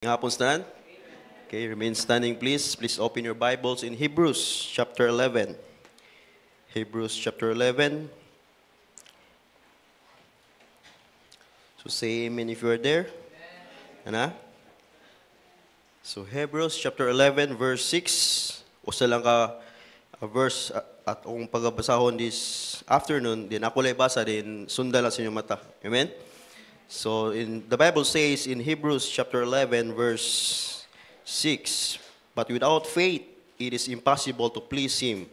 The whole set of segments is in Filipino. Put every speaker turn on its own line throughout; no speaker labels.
Hapon stand. Okay, remain standing please. Please open your Bibles in Hebrews chapter 11. Hebrews chapter 11. So say amen if you are there. Ano? So Hebrews chapter 11 verse 6. Usa lang ka verse at kung pagbasahon this afternoon, din ako lay basa din sunda lang sa inyong mata. Amen? So in the Bible says in Hebrews chapter 11 verse 6, but without faith it is impossible to please him.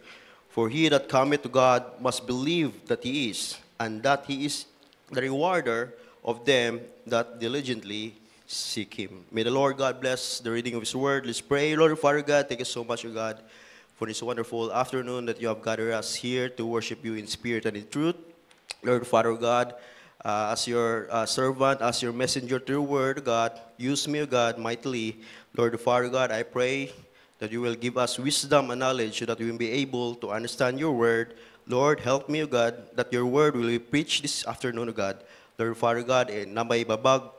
For he that cometh to God must believe that he is, and that he is the rewarder of them that diligently seek him. May the Lord God bless the reading of his word. Let's pray. Lord Father God, thank you so much, O God, for this wonderful afternoon that you have gathered us here to worship you in spirit and in truth. Lord Father God, as your servant, as your messenger to your word, God, use me, God, mightily. Lord Father God, I pray that you will give us wisdom and knowledge so that we will be able to understand your word. Lord, help me, O God, that your word will be preached this afternoon, O God. Lord Father God, na may babag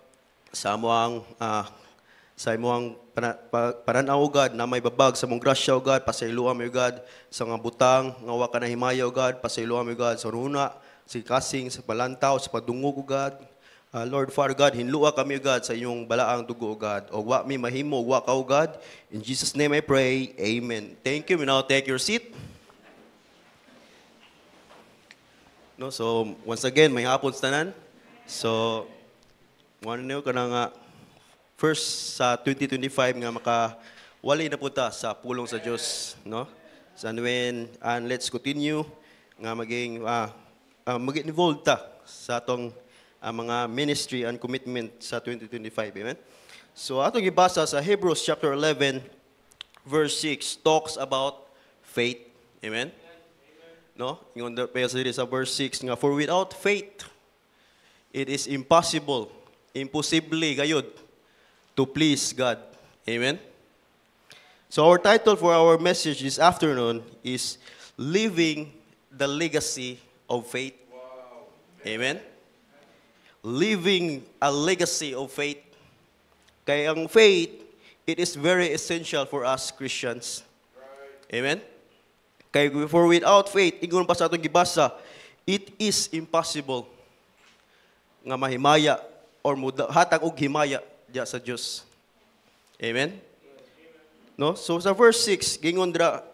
sa amuang pananaw, O God, na may babag sa mong grasya, O God, pasailuan mo, O God, sa mga butang, ngawa ka na himaya, O God, pasailuan mo, O God, sa runa, sa kasing, sa palantaw, sa padungog, O God. Lord Father God, hinlua kami, O God, sa inyong balaang dugo, O God. O wa mi mahimo, wa ka, O God. In Jesus' name I pray, amen. Thank you. We now take your seat. No, so, once again, may hapon tanan. So, ano nyo ka na nga, first sa 2025 nga makawali na punta sa pulong sa Diyos. No? So, and let's continue nga maging mag-involve ta sa atong mga ministry and commitment sa 2025. Amen? So, atong ibasa sa Hebrews chapter 11, verse 6, talks about faith. Amen? No? Yung sa verse 6 nga, for without faith, it is impossible, imposible gayud, to please God. Amen? So, our title for our message this afternoon is Living the Legacy of Faith. Amen? Living a legacy of faith. Kaya ang faith, it is very essential for us Christians. Amen? Kaya for without faith, ingon pa sa atong gibasa, it is impossible nga mahimaya or hatag og himaya diya sa Dios. Amen? No? So sa verse 6, gingon dra,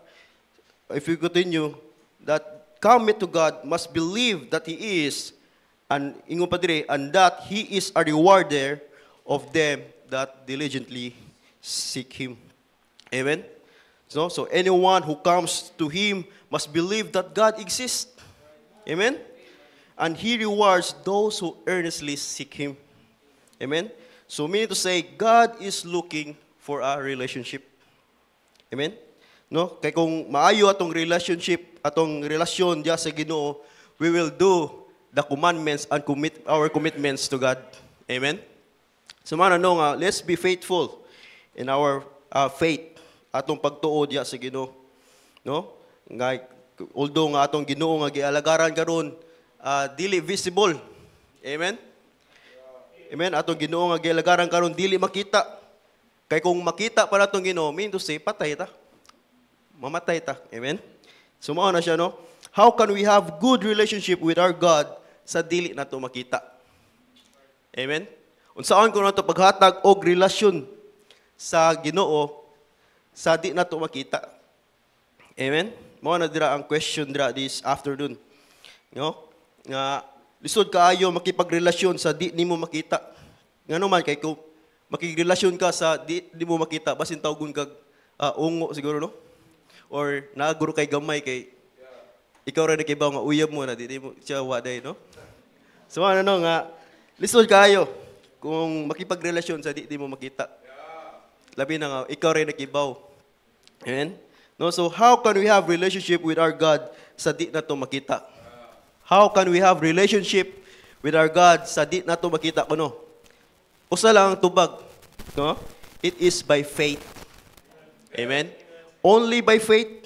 if we continue, that cometh to God must believe that He is, and ingon pa dire, and that He is a rewarder of them that diligently seek Him. Amen? So anyone who comes to Him must believe that God exists. Amen? And He rewards those who earnestly seek Him. Amen? So meaning to say, God is looking for a relationship. Amen? No? Kaya kung maayo atong relationship, atong relasyon diya sa Ginoo, we will do the commandments and commit our commitments to God. Amen? So man, let's be faithful in our faith, atong pagtuo diya sa Ginoo. No? Nga, although nga atong Ginoo nga gialagaran karon, dili visible. Amen? Amen? Atong Ginoo nga gialagaran karon dili makita. Kay kung makita pa natong Ginoo, mean to say patay ta. Mamatay ta. Amen? So mao na siya, no? How can we have good relationship with our God sa dili nato makita? Amen? Unsaon ko nato paghatag og relasyon sa Ginoo sa di nato makita? Amen? Mao na dira ang question dira this afternoon. No? Nga lisod kaayo makipagrelasyon sa di nimo makita. Ngano man kay ko makigrelasyon ka sa di mo makita basin tawgon kag ungo siguro, no? Or naguro kay gamay kay ikaw ra nakibaw nga uyab mo na di mo siya waday, no? So ano nga lisod kaayo kung makipagrelasyon sa di mo makita. Labi na nga ikaw ra nakibaw. Amen? No, so how can we have relationship with our God sa di nato makita? How can we have relationship with our God sa di nato makita kuno? Usa lang ang tubag, no? It is by faith. Amen? Only by faith.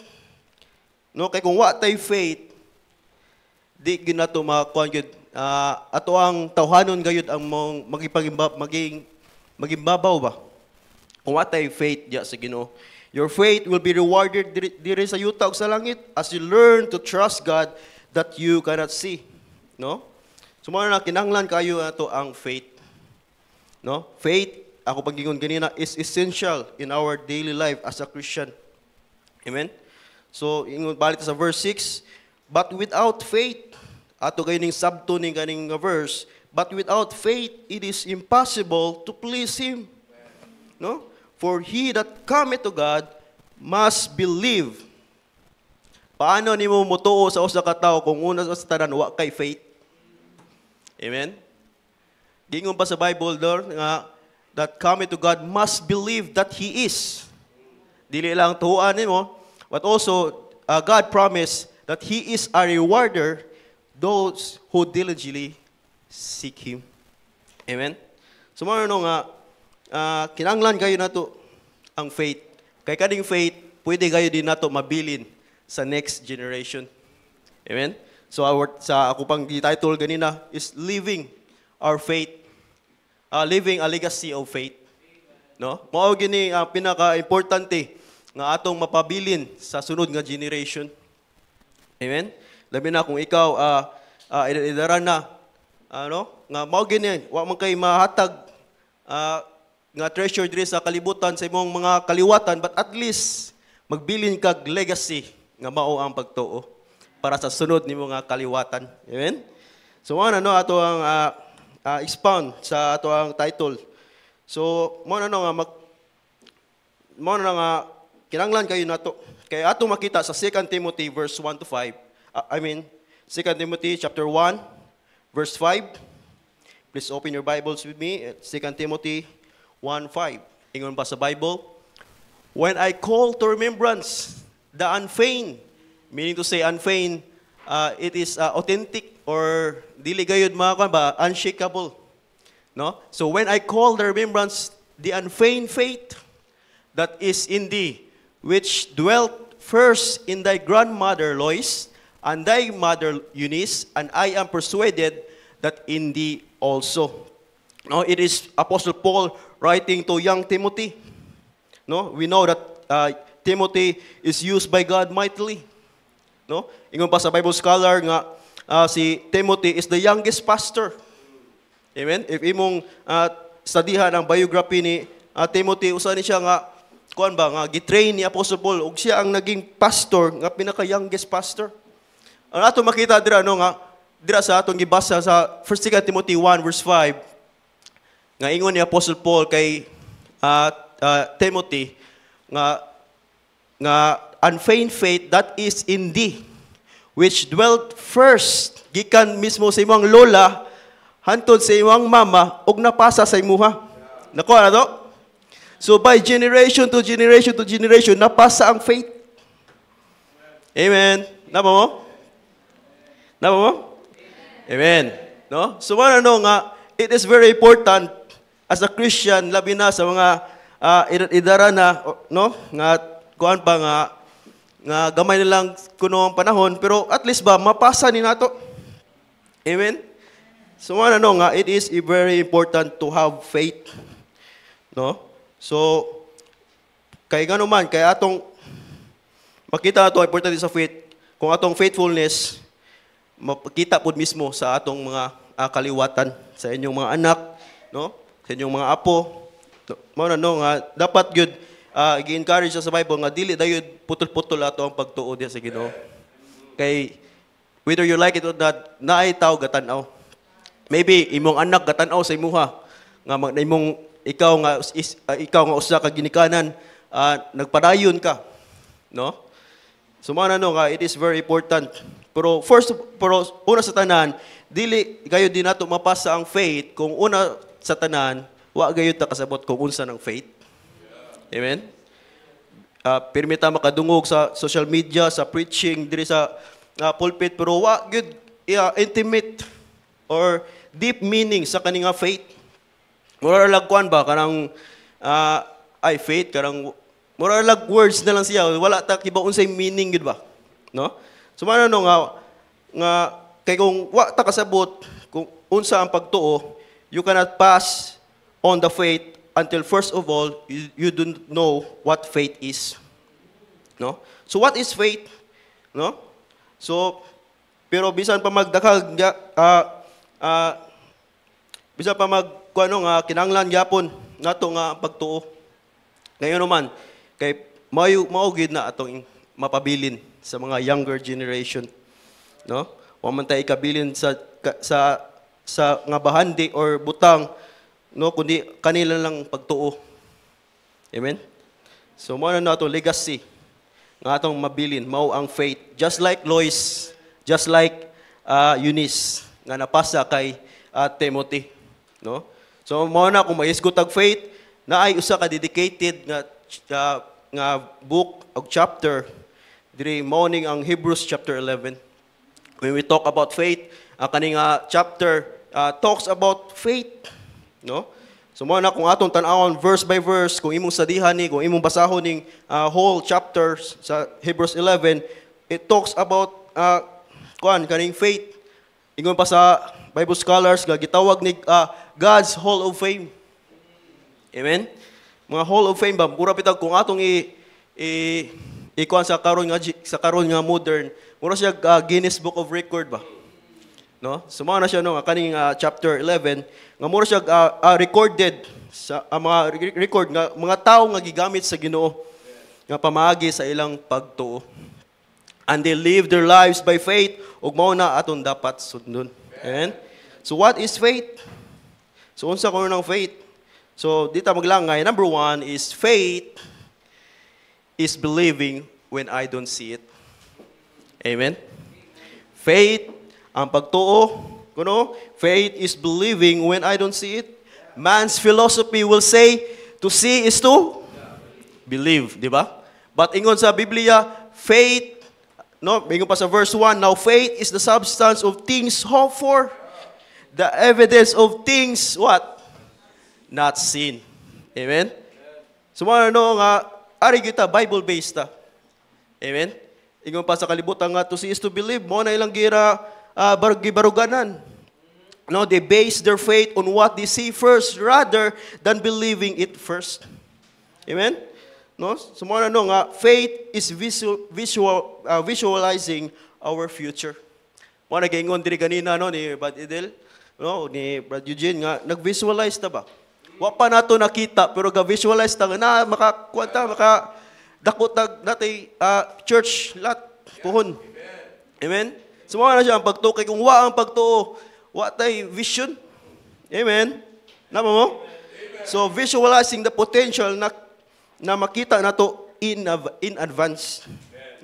No, kay kung wa tay faith, di ginato makakuan gyud ato ang tawhanon gayud ang maging maging babaw ba? kung watay faith diya sa Ginoo. Your faith will be rewarded diri sa yuta ug sa langit as you learn to trust God that you cannot see. No? So mo na kinahanglan kayo ato ang faith. No? Faith, ako paggingon ganina, is essential in our daily life as a Christian. Amen? So, ingon balik sa verse 6, but without faith, ato kayo ning sabto ning kaning verse, but without faith, it is impossible to please Him. No? For he that cometh to God must believe. Paano nimo motuo sa usa ka tawo kung una sa tanan wa kay faith? Amen? Gingon pa sa Bible door nga that cometh to God must believe that He is. Dili lang tuhuan nimo, but also God promised that He is a rewarder those who diligently seek Him. Amen? So mo nga kinanglan kayo nato ang faith. Kay kading faith, pwede kayo din nato mabilin sa next generation. Amen? So sa ako pang title ganina is living our faith. Living a legacy of faith. No? Mao gini ang pinaka-importante nga atong mapabilin sa sunod nga generation. Amen? Labi na kung ikaw idaran na nga mao gini wa man kay mahatag nga treasure diri sa kalibutan sa imong mga kaliwatan, but at least magbilin kag legacy nga mao ang pagtuo para sa sunod nimo nga kaliwatan. Amen? So ano ato ang expound sa ato ang title. So mo nga kinanglan kayo nato. Kay ato makita sa 2 Timothy verse 1 to 5. 2 Timothy chapter 1 verse 5. Please open your Bibles with me. 2 Timothy 1:5. Ingon pa sa Bible, when I call to remembrance the unfeigned, meaning to say unfeigned, it is authentic or dili gayud unshakable. No? So when I call the remembrance the unfeigned faith that is in thee, which dwelt first in thy grandmother Lois and thy mother Eunice, and I am persuaded that in thee also. No, it is Apostle Paul writing to young Timothy. No, we know that Timothy is used by God mightily. No, ingon pa sa Bible scholar nga si Timothy is the youngest pastor. Amen. If imong studihan ang biography ni Timothy, usa ni siya nga gitrain ni Apostle Paul ug siya ang naging pastor nga pinaka-youngest pastor. Ang ato makita dira dira sa atong gibasa sa 1 Timothy 1 verse 5 nga ingon ni Apostle Paul kay Timothy nga unfeigned faith that is in thee, which dwelt first gikan mismo sa imong lola hantod sa imong mama ug napasa sa imuha. Nakuha na to? So by generation to generation to generation napasa ang faith. Amen. Napa mo? Amen. No? So nga it is very important as a Christian, labi na sa mga idara na, no? Nga gamay na lang kuno ang panahon, pero at least mapasa ni nato. Amen? So nga, it is very important to have faith. No? So, kay gano man, kay atong makita ato importante sa faith, kung atong faithfulness, mapakita po mismo sa atong mga kaliwatan, sa inyong mga anak, no? Sa inyong mga apo. Nga dapat gyud gi-encourage sa Bible nga dili dayud putol-putol ato ang pagtuo diha sa Ginoo. Kay whether you like it or not, naay tawo gatan-aw. Maybe imong anak gatan-aw sa imuha nga imong ikaw nga usa ka ginikanan nagpadayon ka, no? So nga it is very important. Pero una sa tanan, dili kayo din nato mapasa ang faith kung una sa tanan, wa gayud ta kasabot kung unsa ng faith. Amen? Permita makadungog sa social media, sa preaching, diri sa pulpit, pero wa gayud intimate or deep meaning sa kaninga faith. Mura lang kuan ba kanang faith karang mura lang words na lang siya, wala ta kiba unsay meaning gid ba? No? So nga kay kung wa ta kasabot kung unsa ang pagtuo, you cannot pass on the faith until first of all, you don't know what faith is. No? So what is faith? No? So, pero bisan pa magdakag, bisan pa kinanglan gyapon nato nga pagtuo. Ngayon naman, kay maugid na atong mapabilin sa mga younger generation. No? Wa man tay ikabilin sa nga bahandi or butang, no, kundi kanila lang pagtuo. Amen? So, mao na nato legacy nga atong mabilin, mao ang faith. Just like Lois, just like Eunice, nga napasa kay Timothy. No? So, mao na kung maisgot ang faith, na ay usa ka dedicated nga book o chapter, diri morning ang Hebrews chapter 11. When we talk about faith, ang kaning chapter talks about faith. No? So mo na kung atong tan-awon verse by verse, kung imong sadihan ni, kung imong basahon ning whole chapter sa Hebrews 11, it talks about kaning faith. Ingon pa sa Bible scholars nga gitawag ni God's Hall of Fame. Amen. Mga Hall of Fame ba pura pitag kung atong ikuan sa karon nga modern, mura siya Guinness Book of Record ba. No? Sumama na siya no kaning chapter 11 nga mura siya recorded sa mga record nga mga tawo nga gigamit sa Ginoo nga pamaagi sa ilang pagtuo. And they live their lives by faith ug mao na aton dapat sundon. Amen. So what is faith? So unsa kuno ng faith? So dito maglangay, number 1 is faith is believing when I don't see it. Amen. Faith ang pagtuo, kuno, faith is believing when I don't see it. Man's philosophy will say, to see is to believe, di ba? But ingon sa Biblia, faith, no, ingon pa sa verse 1, now faith is the substance of things hoped for, the evidence of things, what? Not seen. Amen? So, nga, ari kita, Bible-based ta. Amen? Ingon pa sa kalibutan nga, to see is to believe, mo na ilang gira, gibaruganan. No, they base their faith on what they see first rather than believing it first. Amen? No? So mo na nga faith is visualizing our future. Mo na gingon diri kanina no ni Brad Edel, no, ni Brad Eugene nga nag-visualize ta ba? Wa pa nato nakita pero ga-visualize ta na maka dakot natay church lot puhon. Amen? Sumama na siya ang pagtuo. Kaya kung wa ang pagtuo, wa tay vision. Amen? Nama mo? So, visualizing the potential na makita na to in advance.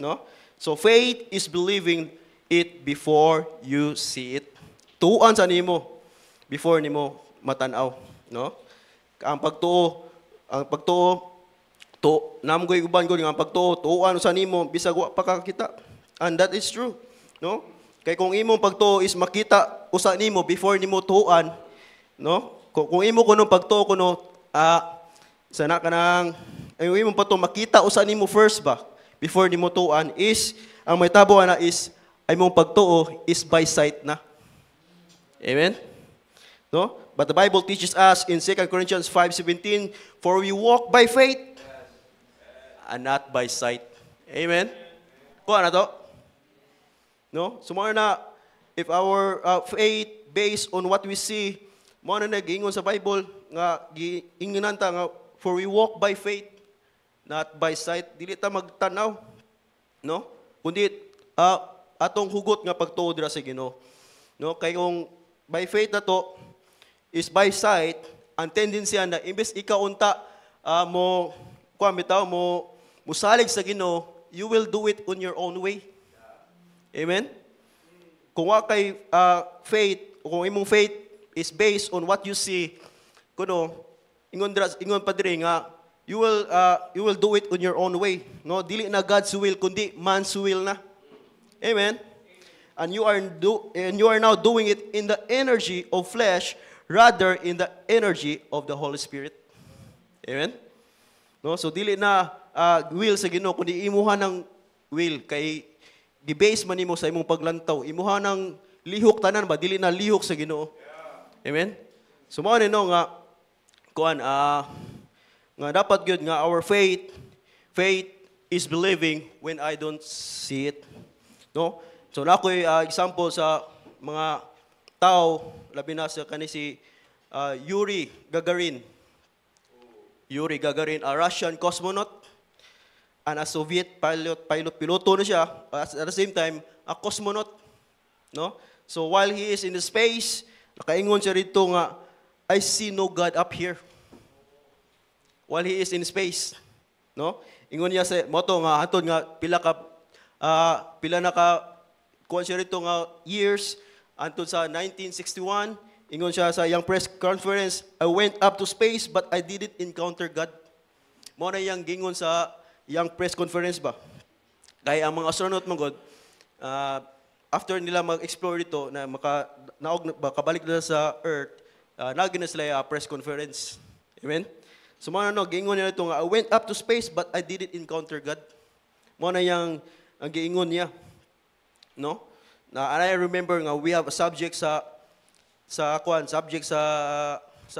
No? So, faith is believing it before you see it. Tuuan sa nimo before nimo matanaw. No? Ang pagtuo, namgoy uban ko ang pagtuo, tuuan sa nimo bisag wa pa kakita. And that is true. No? Kay kung imong pagtuo is makita usa nimo before nimo tuan, no? Kung imo kuno pagtuo kuno sana kanang imong pagtuo makita usa nimo first ba before nimo tuan is ang may tabo na is imong pagtuo is by sight na. Amen? No? But the Bible teaches us in 2 Corinthians 5:17, for we walk by faith and not by sight. Amen? Kuha na to? No? So, mga na, if our faith based on what we see, mga na nag-ingon sa Bible, nga, giinginan ta nga, for we walk by faith, not by sight. Dili ta magtanaw. No? Kundi, atong hugot nga pagtuo dira sa Ginoo. No? Kay kung by faith na to, is by sight, ang tendency na, imbes ikaunta, mo salig sa Ginoo, you will do it on your own way. Amen? Kung wa kay faith, kung imong faith is based on what you see, kuno ingon pa diri nga you will do it on your own way. No, dili na God's will kundi man's will na. Amen? And you are now doing it in the energy of flesh rather in the energy of the Holy Spirit. Amen? No, so dili na will sa Ginoo kundi imuha ng will kay gi-base man nimo sa imong paglantaw. Imuha ng lihok tanan ba dili na lihok sa Ginoo. Amen. So mao ni no nga kuan nga dapat gyud nga our faith is believing when I don't see it. No? So nakoy example sa mga tao labi na sa kani si Yuri Gagarin. Yuri Gagarin, a Russian cosmonaut and a Soviet piloto na siya, at the same time a cosmonaut, no? So while he is in the space, nakaingon siya rito nga, I see no God up here. While he is in space, no? Ingon niya sa moto nga hatod nga pila na ka kuan siya rito nga years until sa 1961. Ingon siya sa iyang press conference, I went up to space but I didn't encounter God. Mo na iyang gingon sa iyang press conference ba. Kaya ang mga astronaut mong God, after nila mag-explore dito na kabalik nila sa Earth, naging na sila press conference. Amen? So mo na gingon niya ito nga, I went up to space but I didn't encounter God. Mo na iyang ang giingon niya. No? And I remember nga we have a subject sa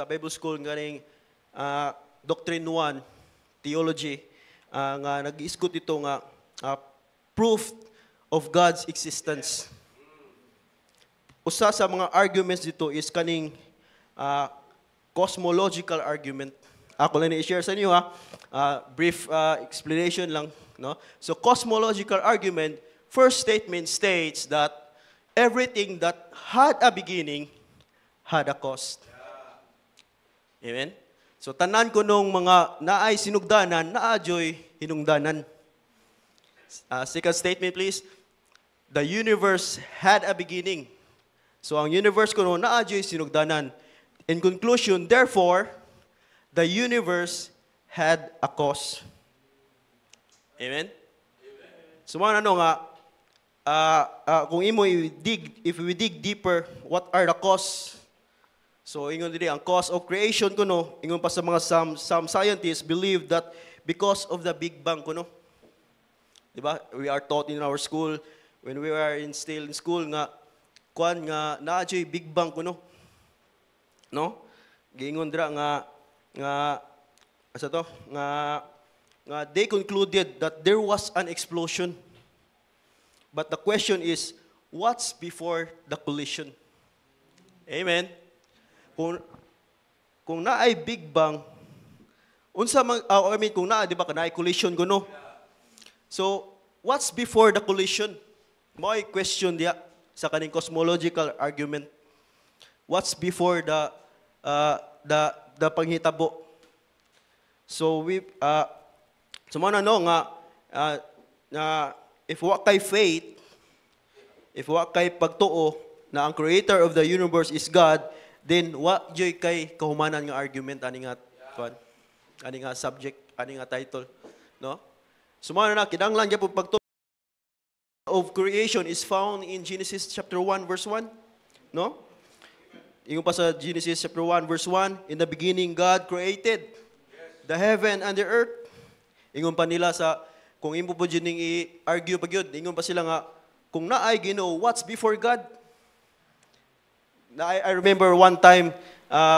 Bible school ganing Doctrine 1, Theology, nga nag-iskot ito nga proof of God's existence. Usa sa mga arguments dito is kaning cosmological argument. Ako lang i-share sa inyo brief explanation lang, no? So cosmological argument, first statement states that everything that had a beginning had a cost. Amen? So tanan ko nung mga naay sinugdanan, naadyoy hinungdanan. Second statement please. The universe had a beginning. So ang universe ko nung naadyoy sinugdanan. In conclusion, therefore, the universe had a cause. Amen? So mga kung if we dig deeper, what are the cause? So ingon diri ang cause of creation kuno, ingon pa sa mga some scientists believe that because of the Big Bang kuno. Diba? We are taught in our school when we were still in school nga kuan nga naadyoy Big Bang kuno. No? Giingon dira nga they concluded that there was an explosion. But the question is, what's before the collision? Amen. Kung naay Big Bang, kung naa, di ba, naay collision kuno. So, what's before the collision? May question diya sa kaning cosmological argument. What's before the panghitabo? So so man nga if wa kay faith, if wa kay pagtuo na ang creator of the universe is God, then wa joy kay kahumanan nga argument ani nga subject, ani nga title, no? So man kinahanglan gyud pagtuo of creation is found in Genesis chapter 1 verse 1, no? Ingon pa sa Genesis chapter 1 verse 1, in the beginning God created the heaven and the earth. Ingon pa nila sa kung imo po ning i-argue pa gyud, ingon pa sila nga kung naay Ginoo, what's before God? I remember one time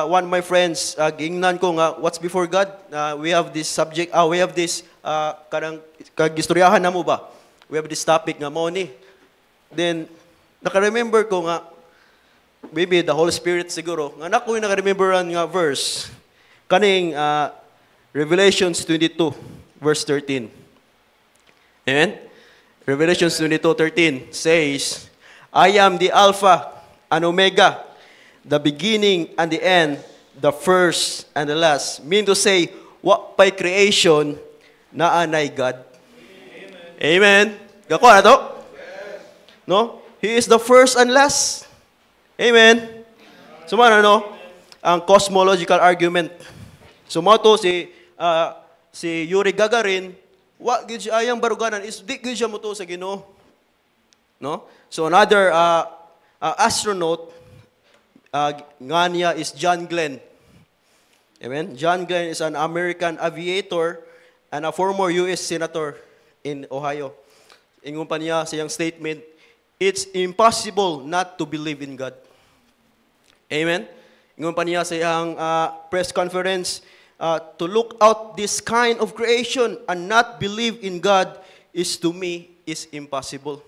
one of my friends giingnan ko nga what's before God? We have this subject, we have this kanang kagistoryahan namo ba? We have this topic nga mo ni. Then naka-remember ko nga maybe the Holy Spirit siguro nga nako yung naka-rememberan nga verse kaning Revelations 22 verse 13. Amen? Revelations 22:13 says, I am the Alpha and Omega, the beginning and the end, the first and the last. Mean to say, what by creation na anay God. Amen. Gako na to? Yes. No? He is the first and last. Amen. So man ang cosmological argument. So mo to si Yuri Gagarin, wa gid siya ayang baruganan is di gid siya mo to sa Ginoo. No? So another astronaut nga niya is John Glenn. Amen. John Glenn is an American aviator and a former US senator in Ohio. Ingon pa niya sa iyang statement, it's impossible not to believe in God. Amen. Ingon pa niya sa iyang press conference, to look out this kind of creation and not believe in God is to me is impossible.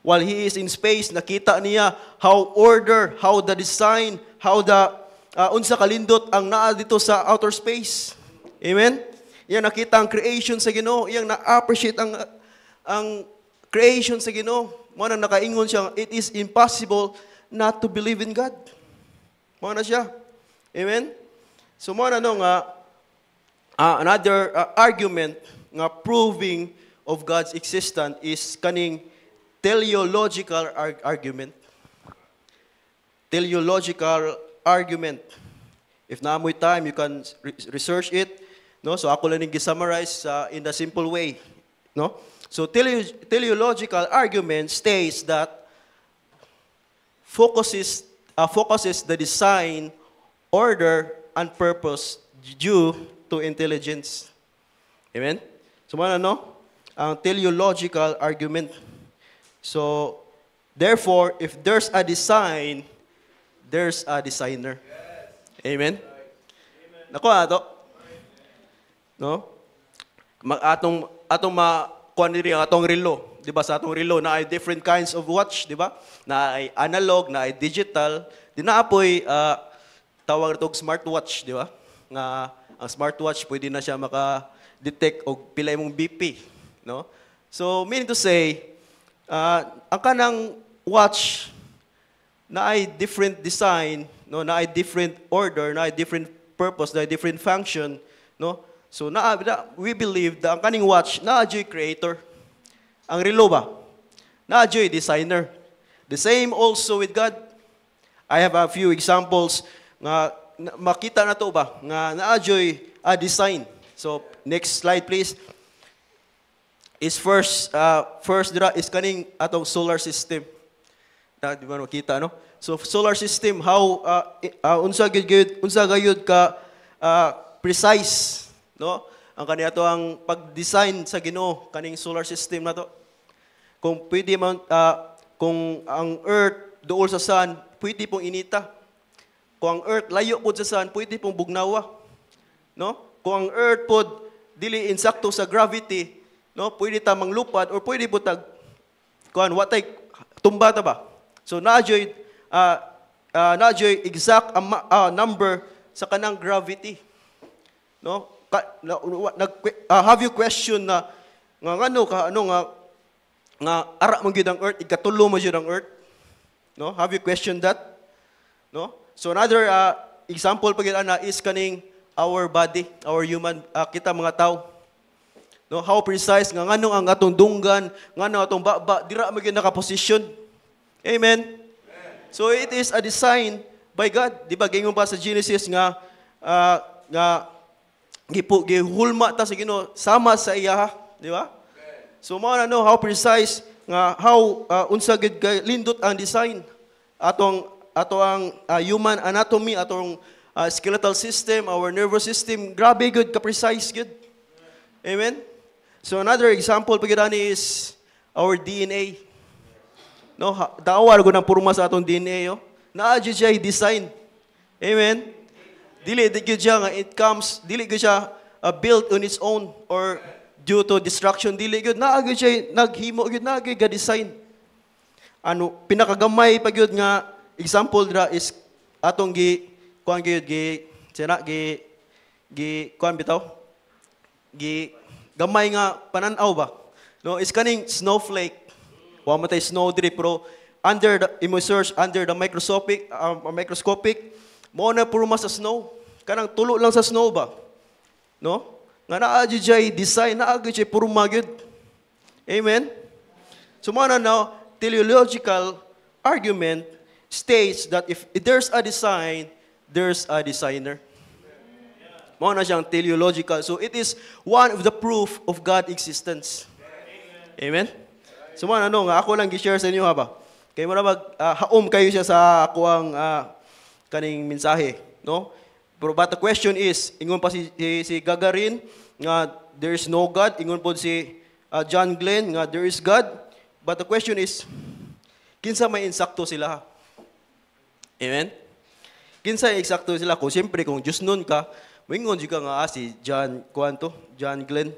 While he is in space, nakita niya how order, how the design, how the unsa kalindot ang naa dito sa outer space. Amen? Iyang nakita ang creation sa Ginoo, iyang na-appreciate ang creation sa Ginoo. Mo na nakaingon siya, it is impossible not to believe in God. Mo na siya. Amen? So mo na nga another argument nga proving of God's existence is kaning teleological argument. Teleological argument. If naamoy time, you can research it. No? So ako lang gi-summarize in a simple way. No? So teleological argument states that focuses the design, order, and purpose due to intelligence. Amen? So, ang teleological argument. So, therefore, if there's a design, there's a designer. Amen? Nako ato. No? Atong makuan diri atong relo, di ba? Sa atong relo na ay different kinds of watch, di ba? Na ay analog, na ay digital, di na apoy tawag itong smartwatch, di ba? Nga ang smartwatch pwede na siya maka-detect og pila imong BP, no? So meaning to say, ang kanang watch na ay different design, no, na ay different order, na ay different purpose, na ay different function, no? So we believe that ang kaning watch na adyoy creator. Ang relo ba? Na adyoy designer. The same also with God. I have a few examples nga makita na to ba nga na-adjoy design. So next slide please. Is first dira is kaning atong solar system. Di ba makita no? So solar system how unsa gayud ka precise no? Ang kani ato ang pag-design sa Ginoo kaning solar system na to. Kung pwede man kung ang earth duol sa sun, pwede pong inita. Kung ang earth layo po sa sun, pwede pong bugnawa. No? Kung ang earth po dili insakto sa gravity, no, pwede ta manglupad or pwede po tag kuan watay tumba ta ba. So naadyoy exact number sa kanang gravity. No? Have you question na nga ara man gyud ang earth, ikatulo man gyud ang earth? No? Have you questioned that? No? So another example pag is kaning our body, our human kita mga tao. No, how precise nga nganong ang atong dunggan, nganong atong baba dira magin nakaposisyon. Amen. So it is a design by God. Di ba gingon pa sa Genesis nga gihulma ta sa Ginoo sama sa iya, di ba? So mao na no how precise nga how unsa gid lindot ang design ato ang human anatomy, atong skeletal system, our nervous system, grabe good ka-precise good. Amen? So another example pagidani is our DNA. No, daawar ko ng purma sa atong DNA, yo. Naadyo siya design. Amen? Dili gyud siya nga it comes, dili gyud siya built on its own or due to destruction, dili gyud naagyo siya naghimo gyud naagyo ga design. Ano pinakagamay pag gyud nga example dra is atong kuan gyud kuan bitaw gamay nga panan-aw ba no is kaning snowflake wa matay snow diri pero under the immersed under the microscopic mo na purma sa snow kanang tulo lang sa snow ba no nga naa jay design naa jay purma gyud. Amen. So mo na now teleological argument states that if there's a design, there's a designer. Mao na siyang teleological. So it is one of the proof of God's existence. Amen? So mao na nga ako lang gi-share sa inyo ha ba. Kay mo na haom kayo siya sa ako ang kaning mensahe, no? But the question is, ingon pa si Gagarin nga there is no God, ingon po si John Glenn nga there is God. But the question is, kinsa may insakto sila? Amen? Kinsa eksakto sila ko siyempre kung Diyos nun ka, moingon jud ka nga si John kuanto, John Glenn.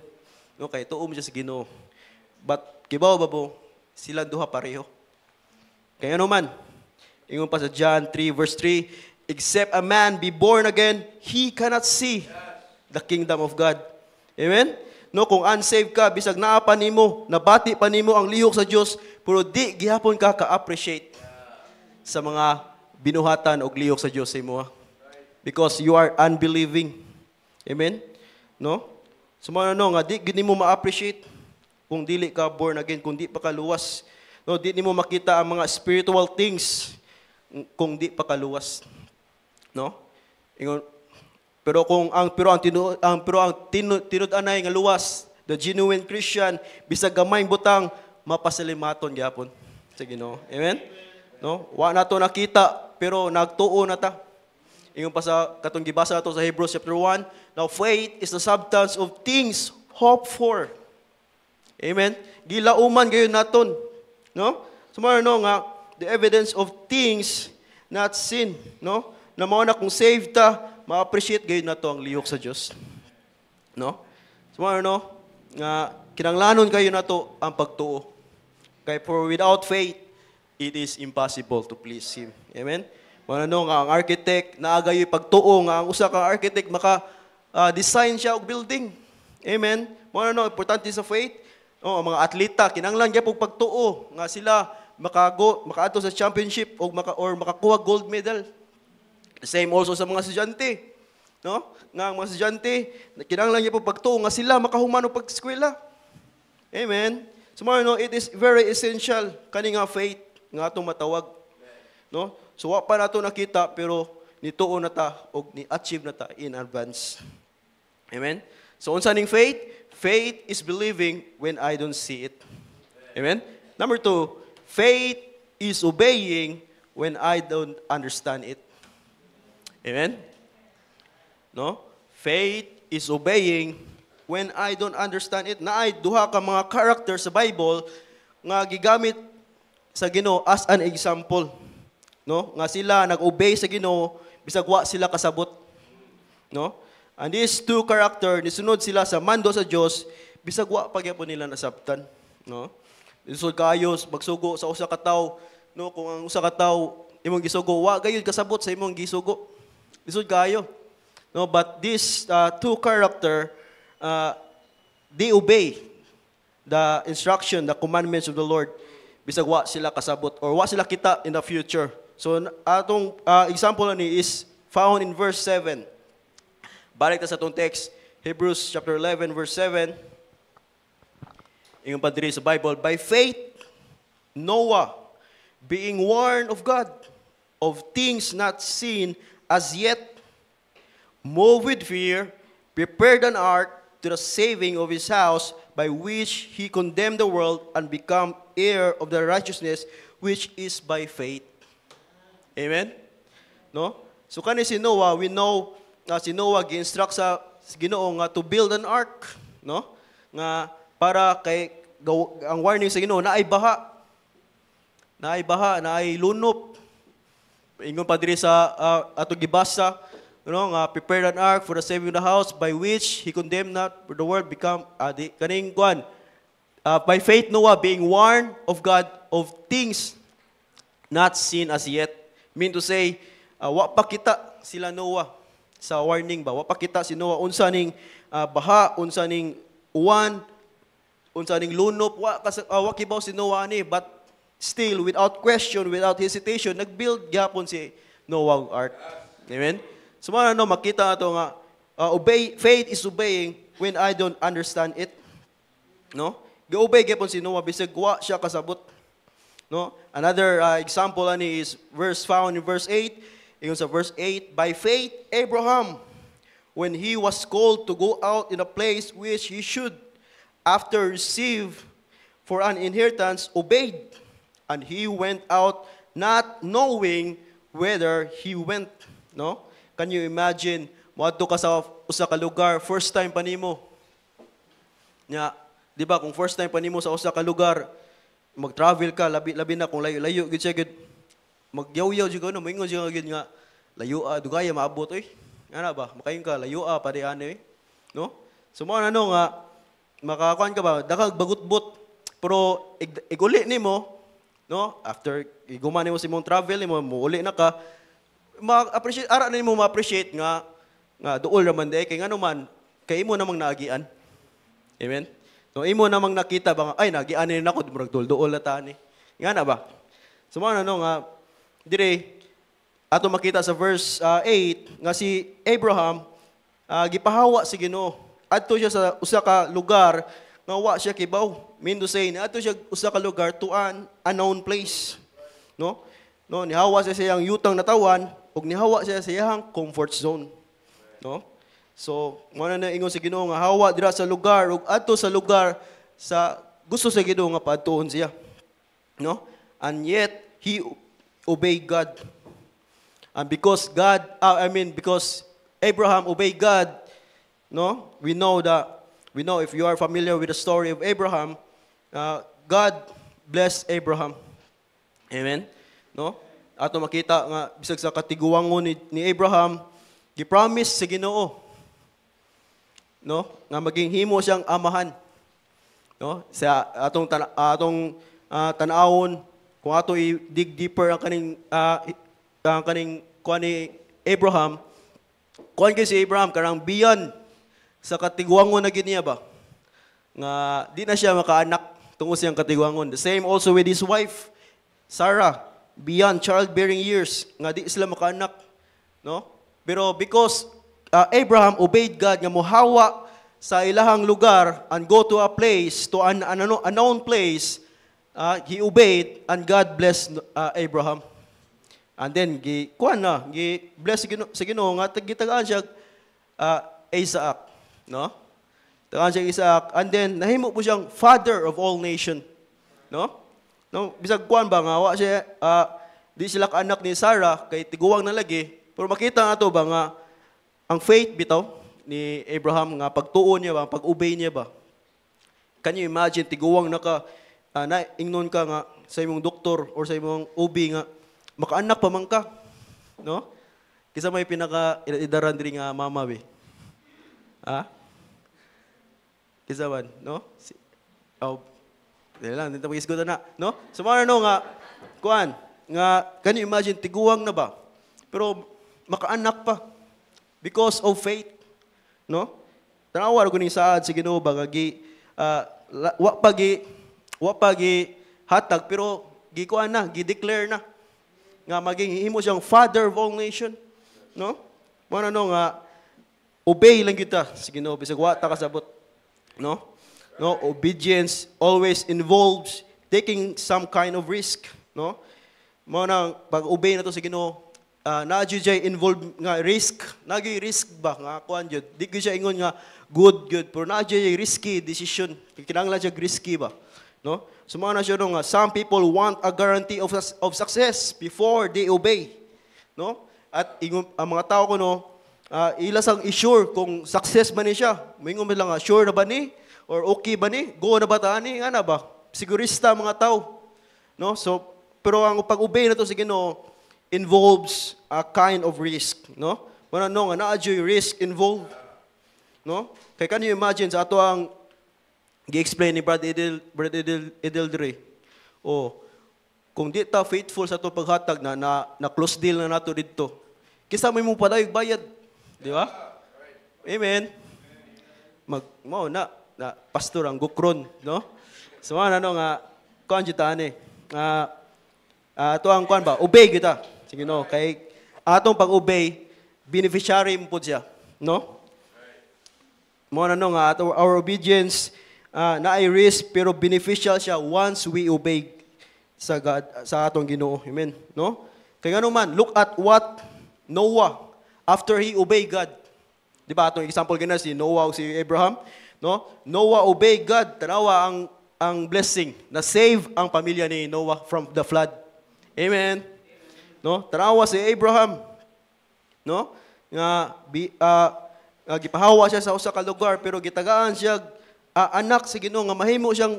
No kay tuo mo siya sa Ginoo. But kibaw ba po sila duha pareho. Kaya naman, ingon pa sa John 3 verse 3, except a man be born again, he cannot see the kingdom of God. Amen? No, kung unsaved ka, bisag naa pa nimo, nabati pa nimo ang lihok sa Dios, pero di gihapon ka ka-appreciate sa mga binuhatan og lihok sa Dios sa imo. Because you are unbelieving. Amen? No? Sumano nga di gid nimo ma-appreciate kung dili ka born again, kung di pa ka luwas. No, di nimo makita ang mga spiritual things kung di pa ka luwas. No? Ingon, pero ang tinud-anay nga luwas, the genuine Christian, bisag gamay butang mapasalimaton gyapon sa Ginoo. Amen? No? Wa nato nakita pero nagtuo na ta. Ingon pa sa katong gibasa nato sa Hebrews chapter 1, now faith is the substance of things hoped for. Amen? Gilauman gayon naton, no? Sumano nga the evidence of things not seen, no? Na mao na kung saved ta, ma-appreciate gayon nato ang lihok sa Dios. No? Sumano nga kinanglanon kayo nato ang pagtuo. Kay for without faith it is impossible to please Him. Amen? Mano nga ang architect naagayoy pagtuo nga ang usa ka architect design siya og building. Amen? Mano importante sa faith. Oh, ang mga atleta kinahanglan gyapon pagtuo nga sila makaadto sa championship or makakuha gold medal. Same also sa mga estudyante. No? Nga ang mga estudyante kinahanglan gyapon pagtuo nga sila makahuman og pag-eskwela. Amen. So it is very essential kani nga faith nga atong matawag. No? So wa pa nato nakita pero nituo na ta og ni-achieve na ta in advance. Amen. So unsa ning faith? Faith is believing when I don't see it. Amen. Number 2, faith is obeying when I don't understand it. Amen. No? Faith is obeying when I don't understand it. Naay duha ka mga character sa Bible nga gigamit sa Ginoo as an example. No? Nga sila nag-obey sa Ginoo bisag wa sila kasabot. No? And these two character nisunod sila sa mando sa Dios bisag wa pa gyapon nila nasabtan. No? Lisod kayo magsugo sa usa ka tawo, no? Kung ang usa ka tawo imong gisugo wa gayud kasabot sa imong gisugo. Lisod kayo. No, but these two character they obey the instruction, the commandments of the Lord bisag wa sila kasabot or wa sila kita in the future. So atong example ni is found in verse 7. Balik ta sa atong text, Hebrews chapter 11 verse 7. Ingon pa diri sa Bible, by faith Noah, being warned of God of things not seen as yet, moved with fear, prepared an ark to the saving of his house, by which he condemned the world and become heir of the righteousness which is by faith. Amen? No? So kani si Noah, we know si Noah gi-instruct sa Ginoo nga to build an ark, no? Nga para kay ang warning sa Ginoo na ay baha. Na ay lunop. Ingon pa diri sa ato gibasa, no, nga prepared an ark for the saving of the house by which he condemned not for the world become kaning kuan. By faith Noah being warned of God of things not seen as yet. Mean to say, wa pa kita sila Noah sa warning ba? Wa pa kita si Noah unsa ning baha, unsa ning uwan, unsa ning lunop, wa kibaw si Noah ani, but still without question, without hesitation nagbuild gyapon si Noah ark. Amen. So no makita ato nga faith is obeying when I don't understand it. No? Gi-obey gyapon si Noah bisag wa siya kasabot. No? Another example ani is found in verse 8. Ingon sa verse 8, by faith Abraham, when he was called to go out in a place which he should, after receive for an inheritance, obeyed, and he went out not knowing whither he went. No? Can you imagine, moadto ka sa usa ka lugar, first time pa nimo. Nya, di ba kung first time pa nimo sa usa ka lugar, mag-travel ka labi na kung layo-layo gid siya gid. Magyaw-yaw jud no, moingon siya gid nga layua dugaya maabot oy. Ana ba? Makayon ka layua pa di ani, no? So mo ano nga makakuan ka ba dakag bagut-but pero iguli nimo, no? After iguman nimo sa imong travel nimo, muuli na ka, ma-appreciate ara nimo ma-appreciate nga duol raman day kay ngano man kay imo namang naagian. Amen. No imo namang nakita ba nga ay nagian ni nako murag duol na ta ni. Ngana ba? So mo ano nga dire ato makita sa verse 8 nga si Abraham gipahawa si Ginoo. Adto siya sa usa ka lugar nga wa siya kibaw. Mean to say, adto siya usa ka lugar to an unknown place. No? No, nihawa siya sa iyang yutang natawan ug nihawa siya sa iyang comfort zone. No? So, mo na ingon si Ginoo nga hawa dira sa lugar ug adto sa lugar sa gusto sa Ginoo nga paadtuon siya. No? And yet he obeyed God. And because because Abraham obeyed God, no, we know if you are familiar with the story of Abraham, God blessed Abraham. Amen. No? Ato makita nga bisag sa katiguangon ni Abraham, gi-promise sa Ginoo, no, nga maging himo siyang amahan. No? Sa atong tan-awon kung ato i-dig deeper ang kaning kuan ni Abraham, kuan kay si Abraham karang beyond sa katiguangon na gid niya ba nga di na siya makaanak tungod siyang katiguangon. The same also with his wife Sarah, beyond childbearing years nga di sila makaanak, no? Pero because Abraham obeyed God nga mohawa sa ilahang lugar and go to a place, to an unknown place, he obeyed and God blessed Abraham. And then bless si Ginoo nga gitagaan siya Isaac, no? Tagaan siya Isaac, and then nahimo po siyang father of all nation, no? No, bisag kuan ba nga wa siya di sila kaanak ni Sarah kay tiguwang na lagi, pero makita nato ba nga ang faith bitaw ni Abraham nga pagtuon niya ba, pag-obey niya ba. Can you imagine tiguwang naka na ingnon ka nga sa imong doktor or sa imong OB nga makaanak pa man ka, no? Kisa may pinaka-idaran diri nga mama be. Kisa man, no? Lang, dito mag-isgot na, no? So, ano nga, kuan, nga, can you imagine, tiguwang na ba? Pero, makaanak pa. Because of faith, no? Tanawar ko ni saad si Ginoo ba, wa pagi hatag, pero, gikuan na, gi-declare na, nga maging himo siyang father of all nation, no? Mo ano nga obey lang kita sa Ginoo bisag wa ta kasabot, no? No, obedience always involves taking some kind of risk, no? Mo nang pag-obey nato sa Ginoo, na jay involve nga risk, nagi risk ba nga kuan jud. Di gyud siya ingon nga good, pero na jay risky decision. Kinahanglan siya risky ba, no? Sumana siya nga some people want a guarantee of success before they obey, no? At ang mga tao ko no, ilasang i-sure kung success ba ni siya. Moingon lang nga sure na ba ni or okay ba ni? Go na ba ta ni? Ana ba? Sigurista mga tao, no? So pero ang pag-obey na to sa Ginoo involves a kind of risk, no? Wala no nga naa jay risk involved, no? Kay can you imagine sa ato ang gi-explain ni Brad Edel Dre. Kung di ta faithful sa itong paghatag na close deal na nato dito, kisa may mo padayog bayad. Di ba? Amen. Na pastor ang gukron, no? So, ano nga, kuhan dito, ito ang kuhan ba? Obey kita. Sige, no? Kay atong pag-obey, beneficiary mo po siya, no? Mo ano nga, our obedience, na ay risk pero beneficial siya once we obey sa God, sa atong Ginoo. Amen, no? Kaya nga man, look at what Noah after he obeyed God. Di ba atong example gina si Noah o si Abraham, no? Noah obeyed God, tanawa ang blessing na save ang pamilya ni Noah from the flood. Amen. No? Tanawa si Abraham, no? Nga gipahawa siya sa usa ka lugar pero gitagaan siya anak sa Ginoo nga mahimo siyang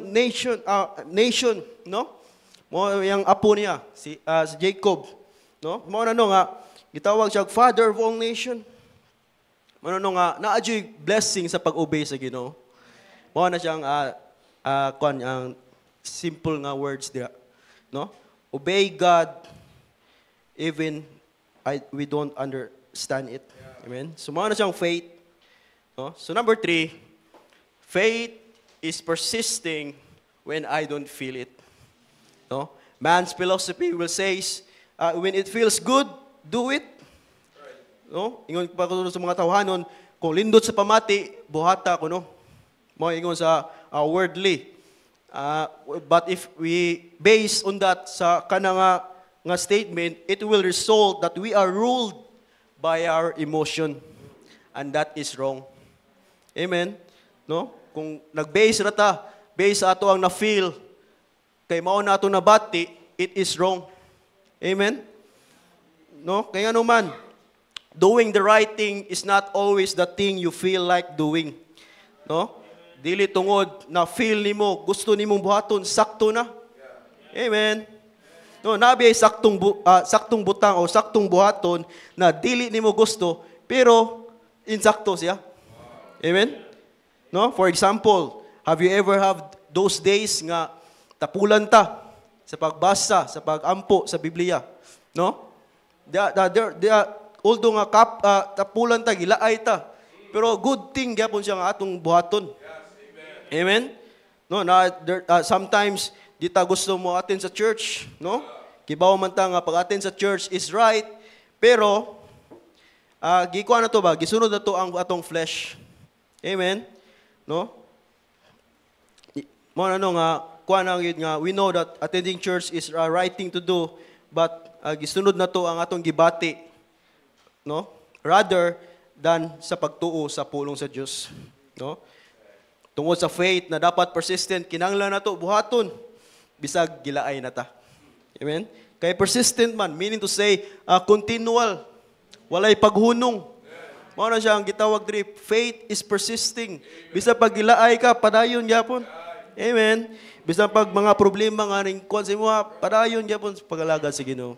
nation, no? Mo yang apo niya si Jacob, no? Mo ano nga Gitawag siya Father of all nation. Ano nga, naadyo'y blessing sa pag-obey sa Ginoo. Mao na siyang ang simple nga words diha, no? Obey God even we don't understand it. Amen. So mao na siyang faith, no? So number 3, faith is persisting when I don't feel it. No? Man's philosophy will says, when it feels good, do it. No? Ingon pa ko sa mga tawhanon, kung lindot sa pamati, buhata ko, no? Mo ingon sa worldly. But if we base on that sa kanang nga statement, it will result that we are ruled by our emotion, and that is wrong. Amen. No? Kung nag-base rata, base ato ang na-feel, kay mao na ato nabati, it is wrong. Amen. No? Kaya naman, doing the right thing is not always the thing you feel like doing. No? Dili tungod na feel nimo, gusto nimong buhaton, sakto na. Amen. No, nabi ay saktong butang o saktong buhaton na dili nimo gusto, pero insakto siya. Amen. No? For example, have you ever have those days nga tapulan ta sa pagbasa, sa pagampo sa Biblia? No? Although nga tapulan ta, gilaay ta, pero good thing gyapon siya nga atong buhaton. Amen. No, sometimes di ta gusto mo attend sa church, no? Kibaw man ta nga pag-attend sa church is right, pero gikuha na to ba? Gisunod na to ang atong flesh. Amen. No? Mo nga kuha na gyud nga we know that attending church is a right thing to do, but gisunod na to ang atong gibati, no? Rather than sa pagtuo sa pulong sa Dios, no? Tungod sa faith na dapat persistent, kinahanglan na to buhaton bisag gilaay na ta. Amen? Kay persistent man, meaning to say, continual. Walay paghunong. Mao na siya ang gitawag diri, faith is persisting. Bisag pag gilaay ka, padayon gyapon. Amen? Bisag pag mga problema nga ning kuan sa imo, padayon gyapon sa pag-alagad sa Ginoo.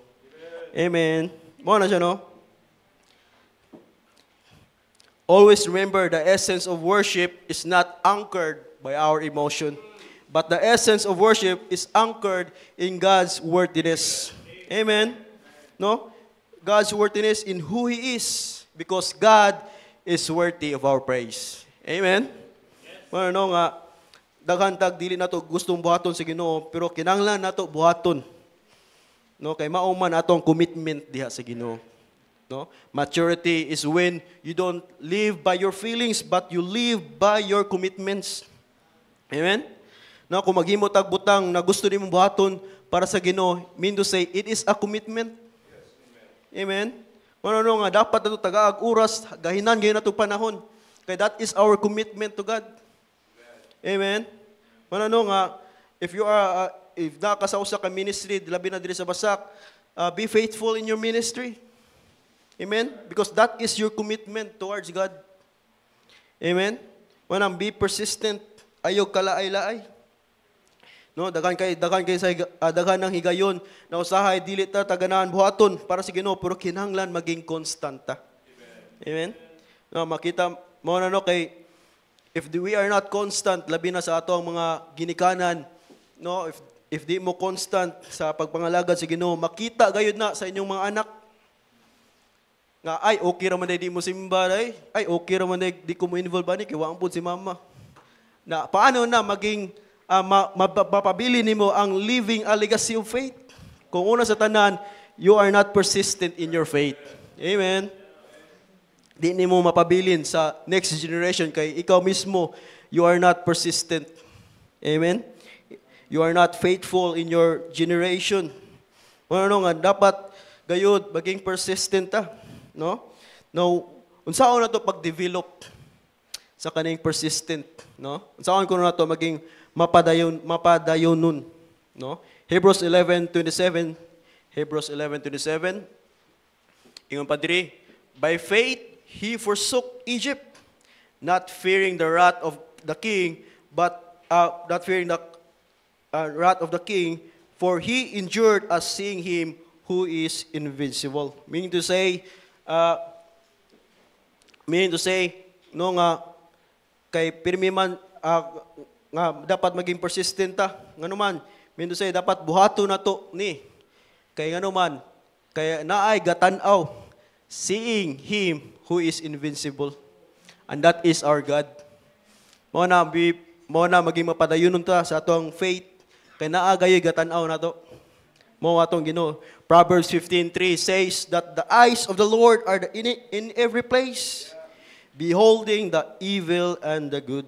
Amen? Mao na siya, no? Always remember, the essence of worship is not anchored by our emotion, but the essence of worship is anchored in God's worthiness. Amen? No? God's worthiness in who He is, because God is worthy of our praise. Amen? Ano nga, daghan tag dili nato gustong buhaton sa Ginoo, pero kinahanglan nato buhaton. No, kay mao man atong commitment diha sa Ginoo. No? Maturity is when you don't live by your feelings, but you live by your commitments. Amen? No, kung maghimo tag butang na gusto nimong buhaton para sa Ginoo, mean to say it is a commitment. Yes, amen. Ano nga dapat nato tagaag oras, gahinan gyud nato panahon. Kay that is our commitment to God. Amen. Ano nga if you are if nakasausa ka ministry, labi na diri sa Basak, be faithful in your ministry. Amen? Because that is your commitment towards God. Amen? Manang be persistent, ayog kalaay-laay. No, daghan kay sa daghan ng higayon na usahay dili ta taganahan buhaton para sa Ginoo, pero kinahanglan maging constant ta. Amen? No, makita mo na no kay if we are not constant, labi na sa ato ang mga ginikanan, no, if di mo constant sa pagpangalagad sa Ginoo, makita gayud na sa inyong mga anak nga ay okay ra man di mo simba ay okay ra man di ko mo involve ani kay wa pud si mama. Na paano na maging mapabili nimo ang living a legacy of faith? Kung una sa tanan, you are not persistent in your faith. Amen. Di nimo mapabilin sa next generation kay ikaw mismo you are not persistent. Amen. You are not faithful in your generation. Ano nga dapat gayud maging persistent ta. No? No, unsaon na to pag-develop sa kaning persistent, no? Unsaon ko na to maging mapadayonon, no? Hebrews 11:27, Hebrews 11:27. Ingon pa diri, by faith he forsook Egypt, not fearing the wrath of the king, but not fearing the wrath of the king, for he endured as seeing him who is invincible. Meaning to say, no nga, kay pirmi man, nga dapat maging persistent ta, nga naman, meaning to say, dapat buhato na to ni, kay nga naman, kay naay gatanaw, seeing Him who is invincible. And that is our God. Mo na maging mapadayon ta sa atong faith, kay naagayoy gatanaw na to. Mo atong Ginoo. Proverbs 15:3 says that the eyes of the Lord are in every place, beholding the evil and the good.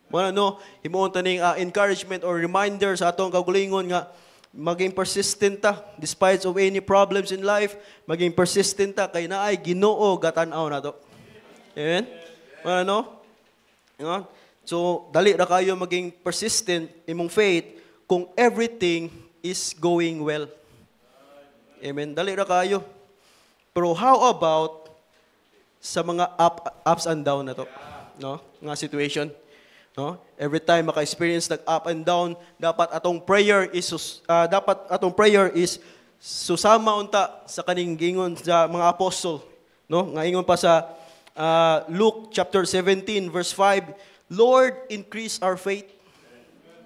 Mo himuon taning encouragement or reminder sa atong kaugalingon nga maging persistent ta despite of any problems in life, maging persistent ta kay naay Ginoo gatanaw na to. Amen. So dali ra kayo maging persistent imong faith kung everything is going well. Amen. Dali ra kayo. Pero how about sa mga ups and down na to? No? Nga situation. No? Every time maka-experience nag up and down, dapat atong prayer is susama unta sa kaning gingon sa mga apostol, no? Nga ingon pa sa Luke chapter 17 verse 5, Lord, increase our faith.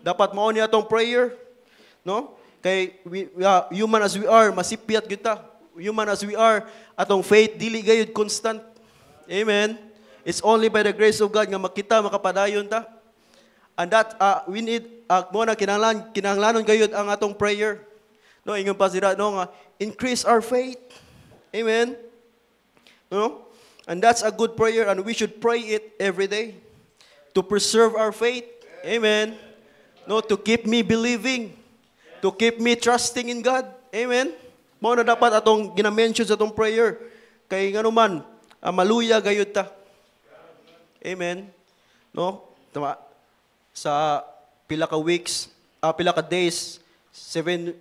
Dapat mao ni atong prayer, no? Kay human as we are, masipyat gyud ta. Human as we are, atong faith dili gayud constant. Amen. It's only by the grace of God nga makita makapadayon ta. And that we need mo na kinahanglanon gayud ang atong prayer. No, ingon pa sila no nga increase our faith. Amen. No? And that's a good prayer and we should pray it every day to preserve our faith. Amen. No, to keep me believing, to keep me trusting in God. Amen. Mao na dapat atong gina-mention sa atong prayer. Kay nganuman maluya gayud ta. Amen. No? Tama. Sa pila ka weeks, pila ka days, 7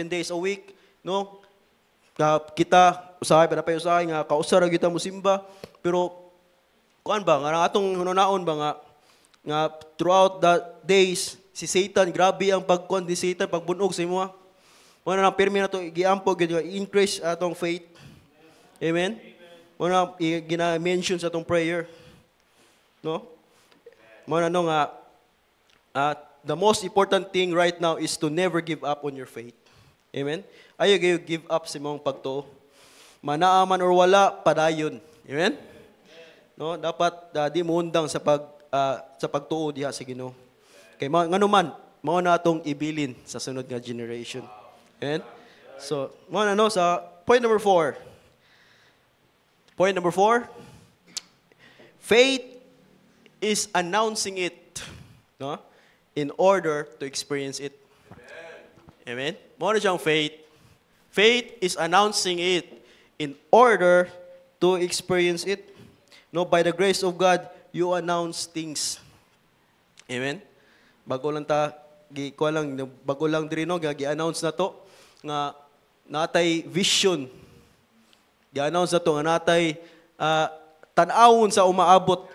days a week, no? Kita usahay pa nga kausara kita mo simba, pero kuan ba nga atong hunaon ba nga throughout the days si Satan grabe ang pagkuan ni Satan pagbunog sa imo. Mo na pirmi na to giampo gid increase atong faith. Amen. Mo na gina-mention sa atong prayer. No? Mo na no nga the most important thing right now is to never give up on your faith. Amen? Ayaw kayo give up sa mong pagtuo. Manaaman or wala, padayon. Amen? No, dapat di mo undang sa pagtuo diha sa Ginoo. Kay nganuman, mao na atong ibilin sa sunod nga generation. Amen? So, mao na no sa point number 4. Point number 4. Faith is announcing it, no? In order to experience it. Amen? More siyang faith. Faith is announcing it in order to experience it. No, by the grace of God, you announce things. Amen? Bago lang diri no, gi-announce na to nga natay vision. Gi-announce na to nga natay tan-awon sa umaabot.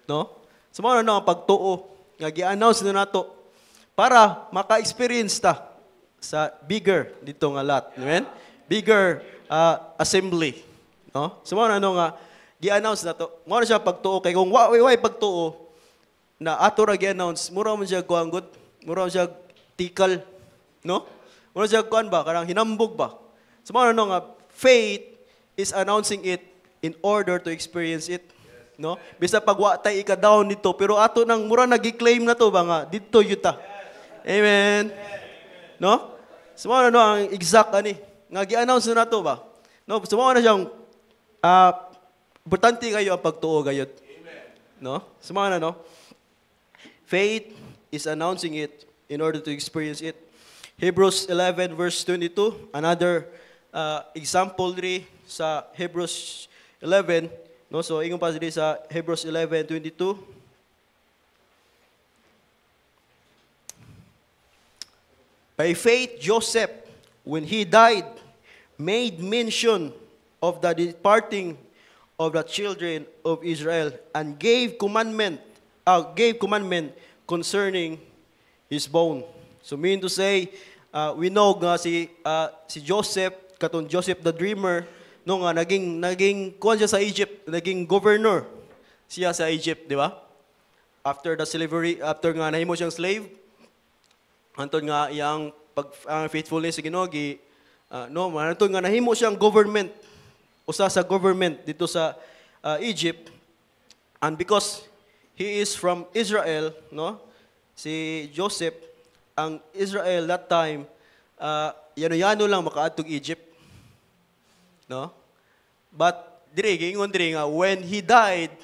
No? So mo na ang pagtuo nga gi-announce na nato para maka-experience ta sa bigger dito nga lot. Amen? Bigger assembly. No? So mo na nga gi-announce na to. Mo na siya pagtuo kay kung way pagtuo na ato ra gi-announce, mura man siya kuanggod, mura man siya tikal, no? Mura siya kuan ba kanang hinambog ba. So mo na nga faith is announcing it in order to experience it. No? Bisa pagwa tay ika-down dito, pero ato nang mura nagi-claim na to ba nga dito yuta. Amen. No? Sumama na ang exact ani nga gi-announce na to ba. No, sumama na siyang importante kayo ang pagtuo gayud. No? Sumama na no. Faith is announcing it in order to experience it. Hebrews 11 verse 22, another example diri sa Hebrews 11. No, so ingon pa diri sa Hebrews 11:22. By faith Joseph, when he died, made mention of the departing of the children of Israel and gave commandment concerning his bone. So mean to say, we know nga si Joseph katong Joseph the Dreamer, no nga naging kuan siya sa Egypt, naging governor siya sa Egypt, di ba? After the slavery, after nga nahimo siyang slave, antod nga iyang faithfulness sa Ginoo antod nga nahimo siyang government, usa sa government dito sa Egypt, and because he is from Israel, no? Si Joseph, ang Israel that time, yano-yano lang makaadtog Egypt. No? But giingon diri nga when he died,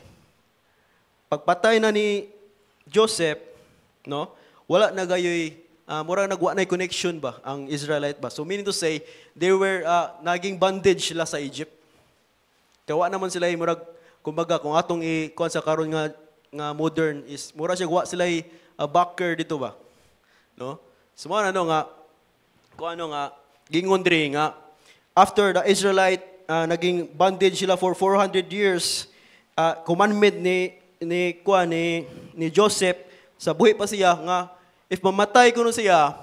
pagpatay na ni Joseph, no? Wala na gayoy murag nagwa na connection ba ang Israelite ba. So meaning to say, they were naging bondage sila sa Egypt. Kawa naman sila murag kumbaga kung atong kuan sa karon nga modern is mura siya wa sila backer dito ba. No? So ano nga gingon diri nga after the Israelite naging bondage sila for 400 years, commandment ni Joseph sa buhi pa siya nga if mamatay kuno siya,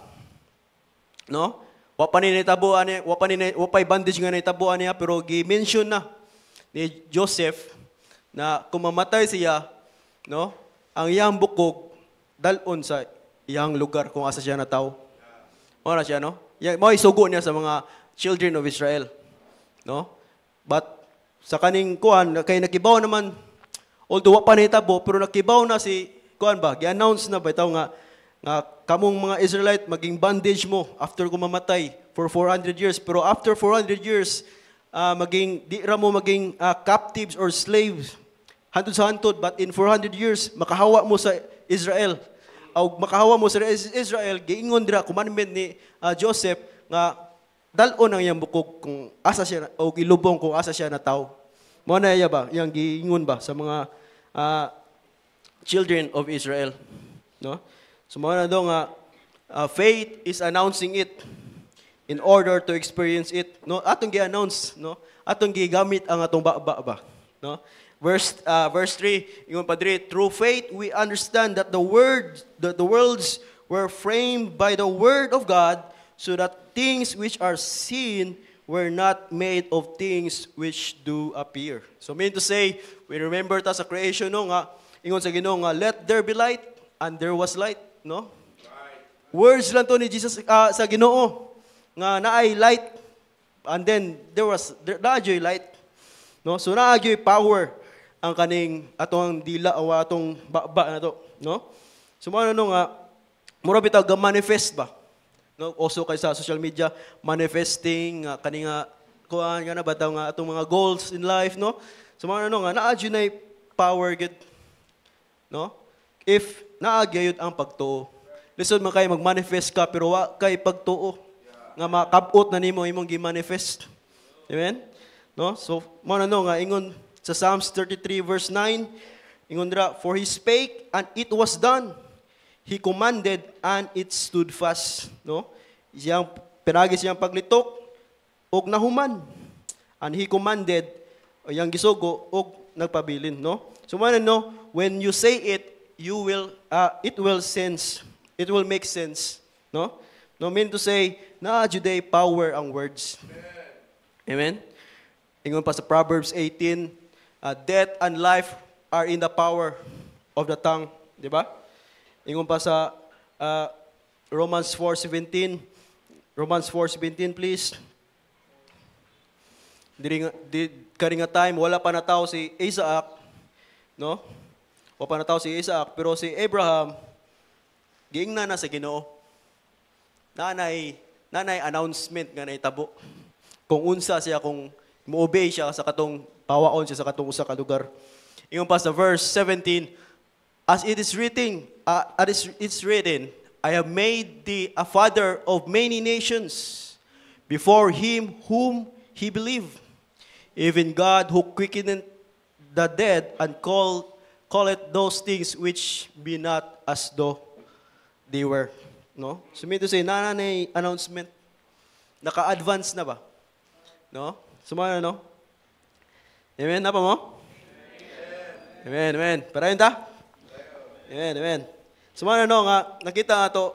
no? Wa pay bondage nga nitabuan niya, pero gi-mention na ni Joseph na kung mamatay siya, no? Ang iyang bukog dalon sa iyang lugar kung asa siya nataw. Ora siya, no? Mao isugo niya sa mga children of Israel, no? But sa kaning kuan kay nakibaw naman, although wa pa nahitabo, pero nakibaw na si kuan ba, gi-announce na ba itaw nga kamong mga Israelite maging bondage mo after ko mamatay for 400 years. Pero after 400 years, di ra mo maging captives or slaves hantod sa hantod, but in 400 years makahawa mo sa Israel. O makahawa mo sa Israel, giingon dira commandment ni Joseph nga dalon ang iyang bukog kung asa siya o ilubong kung asa siya nataw. Mao na iya ba yang giingon ba sa mga children of Israel, no? So mao na daw nga faith is announcing it in order to experience it, no? Atong gi-announce, no? Atong gigamit ang atong ba, no? Verse 3, ingon pa diri, through faith we understand that the worlds were framed by the word of God, so that things which are seen were not made of things which do appear. So mean to say, we remember ta sa creation no nga ingon sa Ginoo nga let there be light, and there was light, no? Right. Words lang to ni Jesus sa Ginoo nga naay light, and then naadyoy light, no? So naadyoy power ang kaning atong dila o atong baba na to, no? So mo ano nga mura bitaw ga manifest ba, no? Also kay sa social media manifesting kani nga kuan nga na bataw nga atong mga goals in life, no? So mo ano nga naadyoy na power gid, no? If naagayod ang pagtuo. Lisod man kay mag-manifest ka pero wa kay pagtuo nga makabot na nimo imong gi-manifest. Amen? No? So mo ano nga ingon sa Psalms 33 verse 9, ingon dira, for he spake and it was done. He commanded and it stood fast, no? Siyang pinagi siyang paglitok og nahuman. And he commanded yang gisugo og nagpabilin, no? So man no, when you say it, it will make sense, no? No mean to say na juday power ang words. Amen. Ingon pa sa Proverbs 18, death and life are in the power of the tongue, di ba? Ingon pa sa Romans 4:17, please. Kari nga time wala pa nataw si Isaac, no? Wala pa nataw si Isaac, pero si Abraham giingna na sa Ginoo. Nanay announcement nga naitabo. Kung unsa siya, kung mo-obey siya sa katong pawaon siya sa katong usa ka lugar. Ingon pa sa verse 17, as it is written, I have made thee a father of many nations before him whom he believed, even God who quickeneth the dead and calleth those things which be not as though they were. No? So mean to say, nanay announcement, naka-advance na ba? No? Sumana, no? Amen, napa mo? Amen, amen. Para yun ta? Amen, amen. Sumana, no, nga, nakita nga to,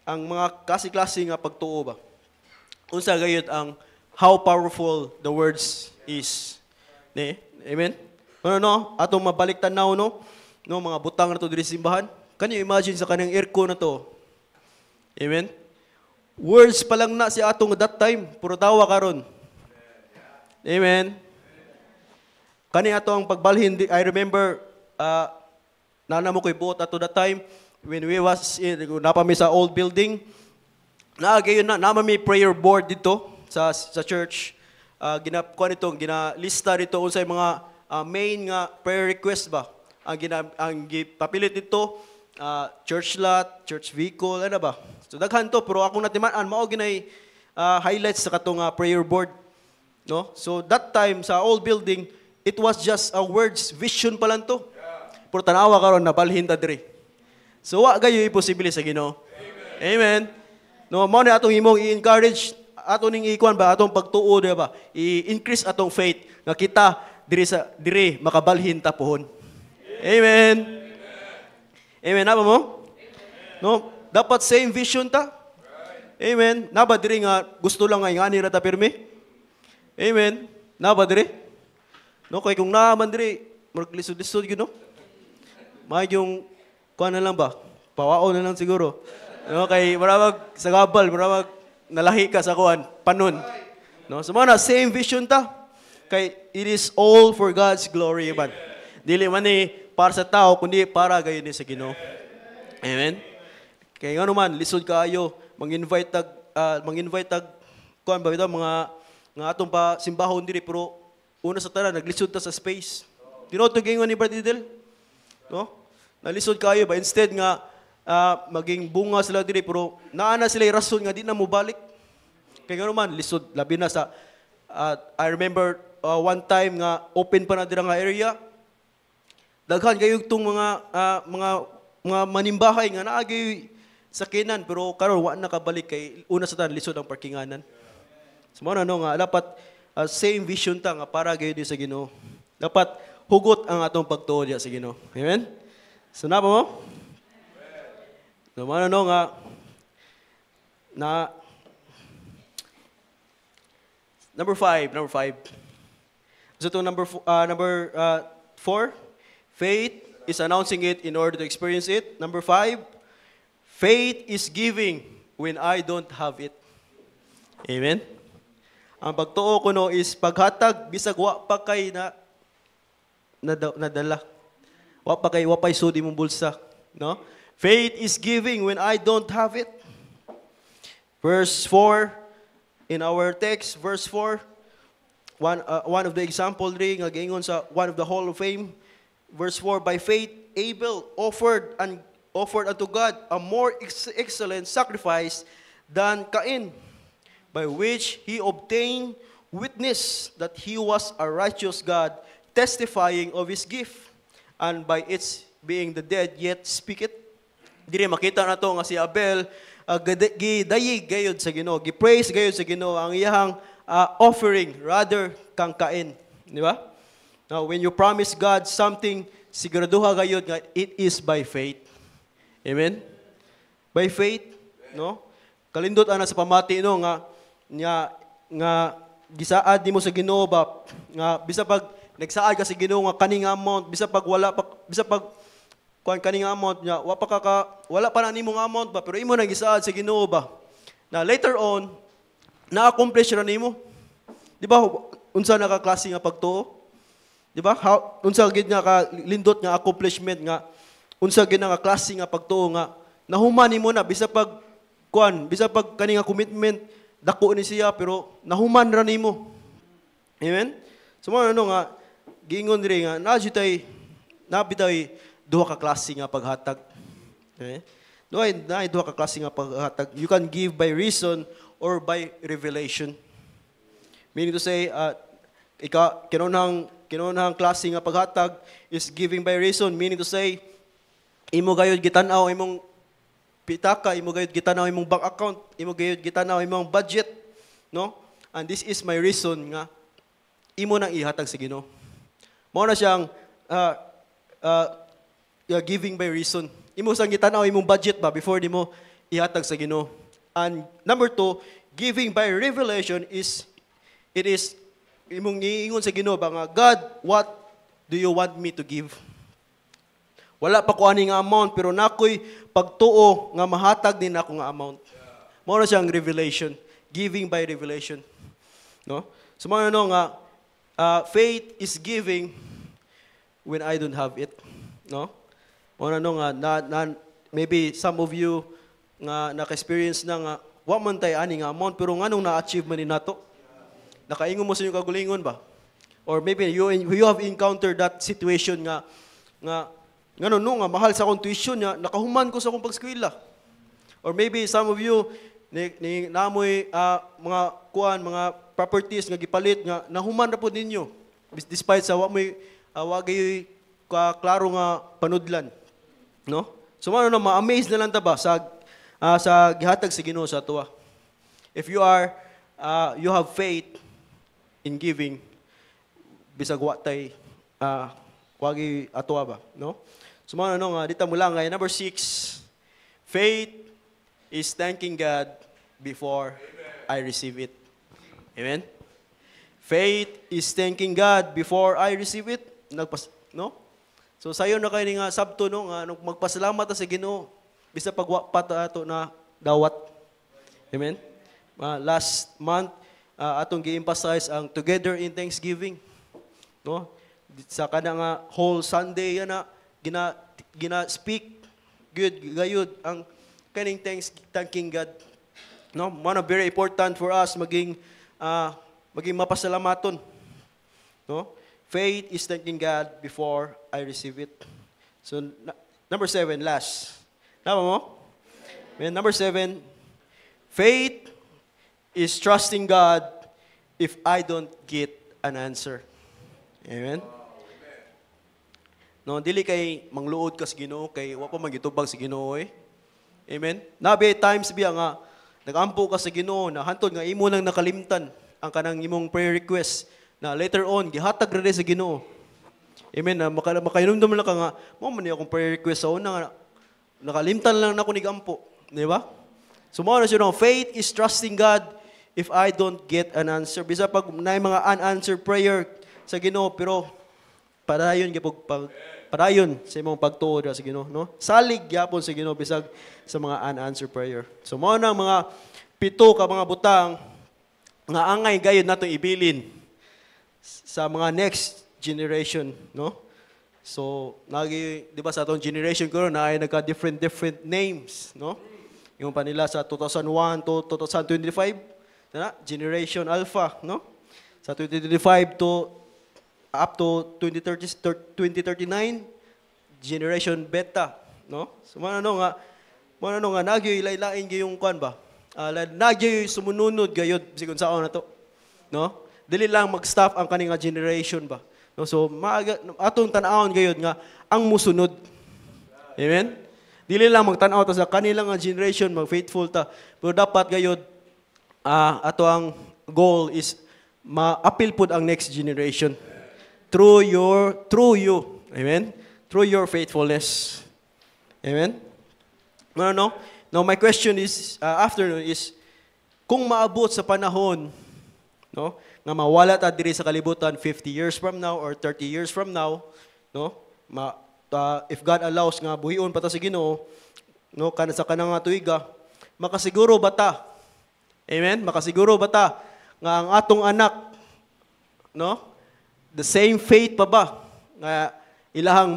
ang mga klase-klase nga pagtuo ba? unsa gayud ang how powerful the words is. Ne? Amen? Ano no? Atong mabalik tanaw no? No, mga butang na to diri sa simbahan. Can you imagine sa kanang aircon na to? Amen? Words pa lang na si atong that time, puro tawa karon. Amen? Kani ato ang pagbalhin, I remember, nana mo ko'y buot ato that time, when we was, napami sa old building, naman may prayer board dito sa church. Ginalista dito unsay mga main nga prayer request ba. Ang papilit dito, church lot, church vehicle, ano ba? So daghan to, pero akong natimaan, mao ginay highlights sa katong prayer board. No? So that time, sa old building, it was just a words, vision pa lang to. Pero tanawa karon na balhin ta diri. So wa gayo imposible sa Ginoo. Amen. No, mao ni atong imong i-encourage ato ning ikuan ba atong pagtuo di ba? I-increase atong faith nga kita diri makabalhin ta pohon. Amen. Amen na ba mo? No, dapat same vision ta. Amen. Naba diri nga gusto lang nga ingani ra ta pirmi. Amen. Naba diri? No, kay kung naman diri maglisod-lisod gyud no. May yung kuan na lang ba? Pawao na lang siguro. No, kay maramag sa gabal, maramag nalahi ka sa kuan, panon. No, so na same vision ta. Kay it is all for God's glory man. Dili man ni para sa tao kundi para gayon ni sa Ginoo. Amen. Kay ngano man lisod kaayo, mang-invite tag kuan ba bitaw mga nga atong pa simbahon diri pero una sa tanan naglisod ta sa space. Tinoto gingon ni Brother Didel. No? Nalisod kayo ba instead nga maging bunga sila diri pero naa na sila rason nga di na mo balik. Kaya nga man lisod labi na sa I remember one time nga open pa na dira nga area. Daghan kayo tong mga manimbahay nga naa gyud sakinan pero karon wa na kabalik kay una sa tanan lisod ang parkinganan. So mo na no nga dapat same vision ta nga para gyud sa Ginoo. Dapat hugot ang atong pagtuo diya sa Ginoo. Amen. So na ba mo? So mo na no nga na number 5. So to number 4, faith is announcing it in order to experience it. Number 5, faith is giving when I don't have it. Amen. Ang pagtuo ko no is paghatag bisag wa pa kay nadala. Wa pay sudi mong bulsa, no? Faith is giving when I don't have it. Verse 4 in our text, verse 4, one of the example ring againgon sa one of the Hall of Fame. Verse 4, by faith Abel offered unto God a more excellent sacrifice than Cain, by which he obtained witness that he was a righteous God, testifying of his gift, and by its being the dead yet speaketh. Diri makita na to nga si Abel gidayig gayud sa Ginoo, gipraise gayud sa Ginoo ang iyang offering rather kang Cain, di ba? Now when you promise God something, siguraduha gayud nga it is by faith. Amen. By faith, no? Kalindot ana sa pamati no nga gisaad nimo sa Ginoo ba nga bisa pag nagsaad ka sa Ginoo nga kaning amount bisa pag kuan kaning amount nya wala pa na nimong amount ba pero imo nang gisaad sa Ginoo ba na later on na-accomplish ra nimo. Di ba unsa nakaklase nga pagtuo? Di ba unsa gid nga ka lindot nga accomplishment nga unsa gid nga klase nga pagtuo nga nahuman nimo na bisa pag kaning nga commitment dako ni siya pero nahuman ra nimo. Amen. So mo ano nga giingon diri nga nabitay duha ka klase nga paghatag. Okay? Duha ka klase nga paghatag. You can give by reason or by revelation. Meaning to say kinunang klase nga paghatag is giving by reason, meaning to say imo gayud gitan-aw imong pitaka, imo gayud gitanaw imong bank account, imo gayud gitanaw imong budget, no? And this is my reason nga imo nang ihatag sa Ginoo. Mao na siyang giving by reason. Imo sang gitanaw imong budget ba before nimo ihatag sa Ginoo. And number 2, giving by revelation is, it is, imong giingon sa Ginoo ba nga, God, what do you want me to give? Wala pa ko ani nga amount, pero nakoy pagtuo nga mahatag din ako nga amount. Mao na siyang revelation, giving by revelation. No? So mao no nga faith is giving when I don't have it. No? Mao no nga maybe some of you nga naka-experience na nga wa man tay ani nga amount pero nganong na-achieve man ni nato? Nakaingon mo sa inyong kagulingon ba? Or maybe you have encountered that situation nga ngano no nga mahal sa akong tuition niya, nakahuman ko sa akong pag-eskwela. Or maybe some of you ni namoy mga mga properties nga gipalit nga nahuman ra pud ninyo despite sa wa gay klaro nga panudlan. No? So ano na ma-amaze na lang ta ba sa gihatag sa Ginoo sa atoa. If you you have faith in giving bisag wa tay wagi atoa ba, no? So ano nga dita mula nga number 6, faith is thanking God before I receive it. Amen. Faith is thanking God before I receive it. No? So sayo na kay nga sabto no nga magpasalamat ta sa Ginoo bisa pagwa pa ato na dawat. Amen. Last month atong gi-emphasize ang together in thanksgiving. No? Sa kada nga whole Sunday yana gina speak good gayud ang kaning thanking God. No? One of very important for us maging mapasalamaton. No? Faith is thanking God before I receive it. So number 7 last. Tama mo? Number 7, faith is trusting God if I don't get an answer. Amen? No, dili kay mangluod ka sa Ginoo kay wa pa magitubag sa Ginoo eh. Amen? Nabi times biya nga nagampo ka sa Ginoo na hantod nga imo nang nakalimtan ang kanang imong prayer request na later on gihatag ra sa Ginoo. Amen? Na makainomdom lang ka nga mo man ni akong prayer request sa una nga nakalimtan lang nako ni gampo, di ba? So mo na siya no, faith is trusting God if I don't get an answer. Bisa pag na mga unanswered prayer sa Ginoo pero padayon padayon sa imong pagtuo sa Ginoo, no? Salig gyapon sa Ginoo bisag sa mga unanswered prayer. So mao na mga 7 ka mga butang nga angay gayud nato ibilin sa mga next generation, no? So di ba sa atong generation ko na ay nagka different names, no? Yung pa nila sa 2001 to 2025, na Generation Alpha, no? Sa 2025 to up to 2039, Generation Beta, no? So ano nga nagyoy lain-lain gyung kwan ba? Nagyoy sumununod gayud sigon saon na to, no? Dili lang mag-stop ang kaning generation ba? No, so atong tan-awon gayud nga ang musunod. Amen? Dili lang magtan-aw ta sa kanilang generation mag-faithful ta, pero dapat gayud ato ang goal is ma-appeal pud ang next generation through you. Amen? Through your faithfulness. Amen? No. Now my question is afternoon is kung maabot sa panahon, no, nga mawala ta diri sa kalibutan 50 years from now or 30 years from now, no? If God allows nga buhion pa ta sa Ginoo, no, kana sa kanang tuiga, makasiguro ba ta? Amen? Makasiguro ba ta nga ang atong anak, no? The same faith pa ba nga ilahang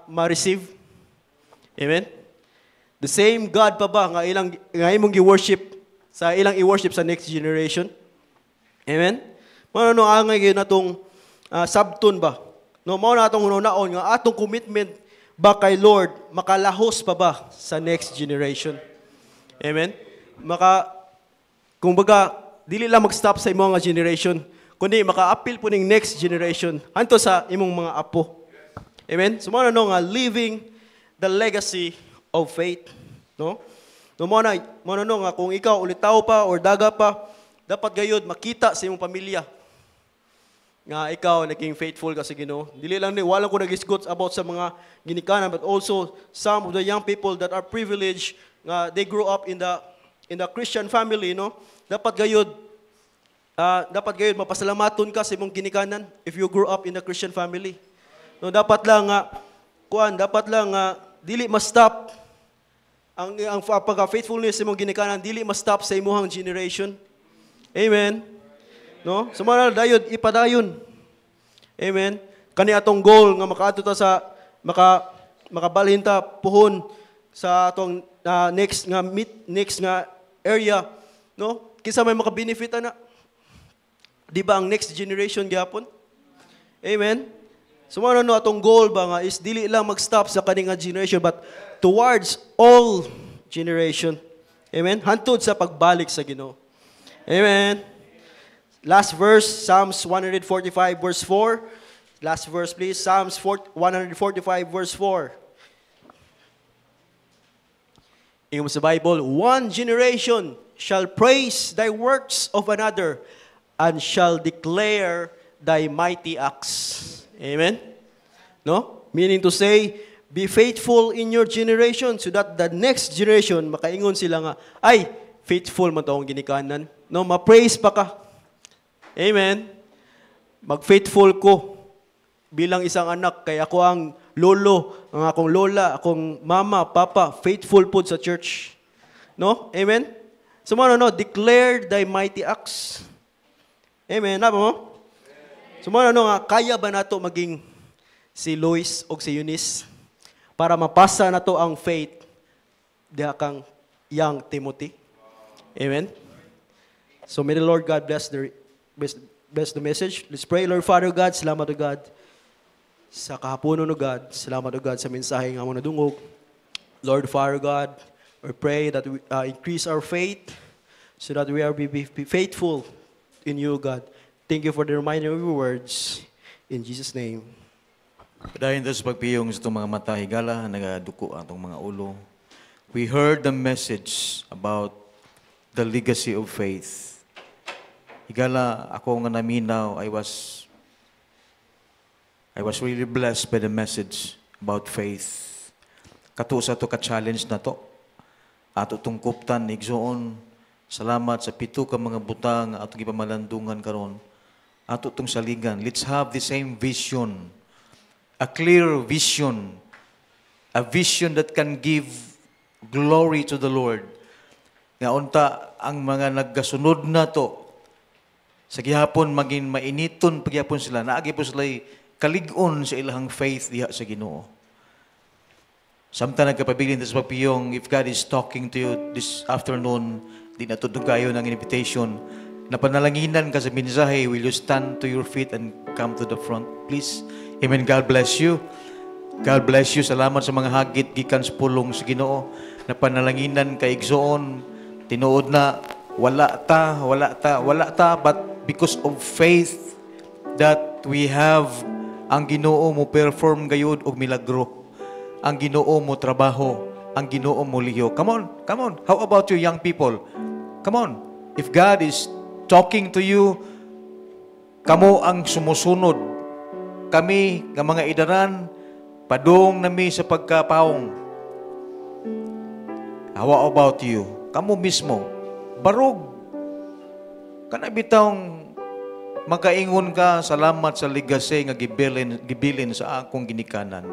ma-receive? Amen? The same God pa ba nga imong gi-worship sa ilang i-worship sa next generation? Amen? Mano angay gyud natong sabton ba? No, mao na atong hunaon nga atong commitment ba kay Lord makalahos pa ba sa next generation? Amen? Kumbaga dili lang mag-stop sa imong nga generation, kundi maka-appeal po ning next generation hanto sa imong mga apo. Amen? So mao na nga living the legacy of faith, no? No mo na nga kung ikaw ulitaw pa or daga pa, dapat gayud makita sa imong pamilya nga ikaw naging faithful ka sa Ginoo. Dili lang ni wala ko nagisgot about sa mga ginikanan, but also some of the young people that are privileged nga they grew up in the in a Christian family, no? Dapat gayud mapasalamaton ka sa imong ginikanan if you grew up in a Christian family. No, dapat lang dili ma-stop ang pagka-faithfulness sa imong ginikanan, dili ma-stop sa imong generation. Amen. No? Sumara dayod ipadayon. Amen. Kani atong goal nga makaadto ta sa makabalhin ta puhon sa atong next nga area, no? Kinsa may maka-benefit ana? Di ba ang next generation gyapon? Amen. So no atong goal ba nga is dili lang mag-stop sa kaning nga generation but towards all generation. Amen. Hantod sa pagbalik sa Ginoo. Amen. Last verse, Psalms 145 verse 4. Last verse please, Psalms 145 verse 4. Ingon sa Bible, one generation shall praise thy works of another and shall declare thy mighty acts. Amen? No? Meaning to say, be faithful in your generation so that the next generation, makaingon sila nga, ay, faithful man taong ginikanan. No, ma-praise pa ka. Amen? Mag-faithful ko bilang isang anak, kaya ako ang lolo, ang akong lola, akong mama, papa, faithful po sa church. No? Amen? So, declare thy mighty acts. Amen? Napa mo? So, kaya ba nato maging si Lois o si Eunice para mapasa nato ang faith diha kang young Timothy? Amen? So, may the Lord God bless the message. Let's pray. Lord Father God, salamat to God sa kahaponon no God. Salamat to God sa mensahe nga mo nadungog. Lord Father God, we pray that we increase our faith so that we are be faithful in you, God. Thank you for the reminder of your words. In Jesus' name.
Dahil sa pagpiyong sa itong mga mata, higala, nagaduko ang itong mga ulo. We heard the message about the legacy of faith. Higala, ako nga naminaw, I was really blessed by the message about faith. Kato sa ito ka-challenge na to. Ato itong kuptan, igsoon, salamat sa pito ka mga butang, ato ipamalandungan karon. Ato itong saligan. Let's have the same vision. A clear vision. A vision that can give glory to the Lord. Nga unta, ang mga nagkasunod na to, sa gihapon maging mainiton pagyapon sila, naagi po sila kalig-on sa ilahang faith diha sa Ginoo. Samtang nagkapabilin sa pagpiyong, if God is talking to you this afternoon, di natutugayon ang invitation, napanalanginan ka sa mensahe, will you stand to your feet and come to the front, please? Amen. God bless you. God bless you. Salamat sa mga hagit, gikan sa pulong sa Ginoo. Napanalanginan kay igsoon, tinuod na, wala ta, but because of faith that we have, ang Ginoo mo perform gayud og milagro. Ang Ginoo mo trabaho, ang Ginoo mo liyo. Come on. How about you young people? Come on. If God is talking to you, kamo ang sumusunod. Kami, nga mga idaran, padung nami sa pagkapaong. How about you? Kamo mismo, barog. Kanabitang makaingon ka, salamat sa legacy nga gibilin sa akong ginikanan.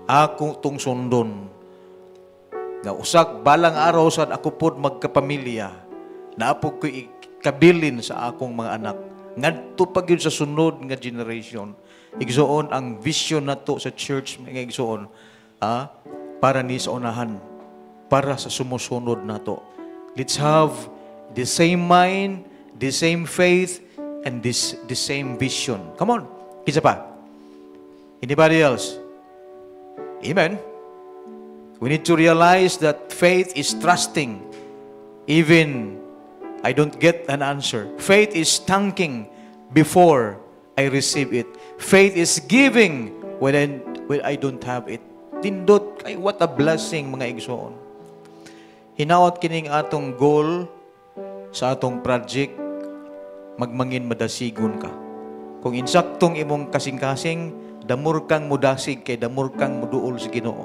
Ako tong sundon. Nga usak, balang araw sad ako pod magkapamilya. Naapog ko kabilin sa akong mga anak. Ngadto pa gyud sa sunod nga generation. Igsoon ang vision nato sa church mga igsoon, para ni sa unahan, para sa sumusunod nato. Let's have the same mind, the same faith, and the same vision. Come on. Kinsa pa? Anybody else? Amen. We need to realize that faith is trusting. Even I don't get an answer. Faith is thanking before I receive it. Faith is giving when I don't have it. Tindot, ay what a blessing mga igsoon. Hinaot kining atong goal sa atong project, magmangin madasigon ka. Kung insaktong imong kasing-kasing, damur kang mudasig kay damur kang muduol sa Ginoo.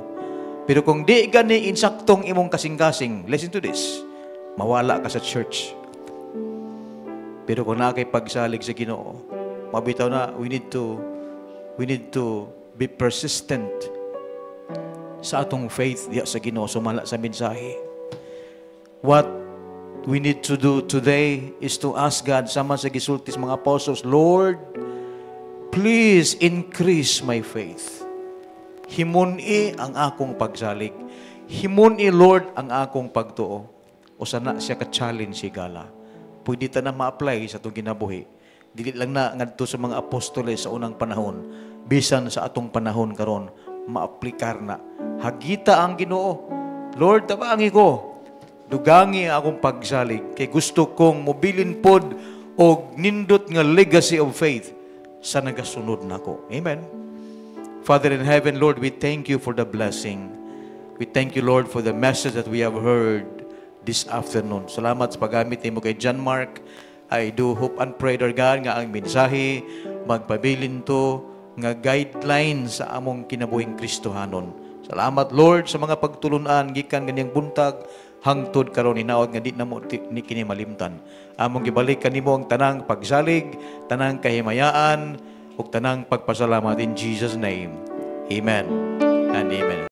Pero kung di gani insaktong imong kasing-kasing, listen to this, mawala ka sa church. Pero kung na kay pagsalig sa Ginoo, mabitaw na we need to be persistent sa atong faith diya sa Ginoo, sumala sa mensahe. What we need to do today is to ask God, sama sa gisultis mga apostles, Lord, please increase my faith. Himuni ang akong pagsalig. Himuni, Lord, ang akong pagtuo. O sana siya ka-challenge si Gala. Pwede ta na ma-apply sa itong ginabuhi. Dili lang na ngadto sa mga apostoles sa unang panahon. Bisan sa atong panahon karon, ma-aplikar na. Hagita ang Ginoo. Lord, tabangi ko. Dugangi akong pagsalig. Kay gusto kong mobilin pod o nindot nga legacy of faith sa nagasunod nako. Amen. Father in heaven, Lord, we thank you for the blessing. We thank you, Lord, for the message that we have heard this afternoon. Salamat sa paggamit mo kay John Mark. I do hope and pray, Lord God, nga ang mensahe magpabilin to nga guideline sa among kinabuhing Kristohanon. Salamat, Lord, sa mga pagtulunan gikan ganyang buntag hangtod karon hinaot nga di na mo ni kini malimtan. Among gibalik kanimo ang tanang pagsalig, tanang kahimayaan ug tanang pagpasalamat in Jesus name. Amen and amen.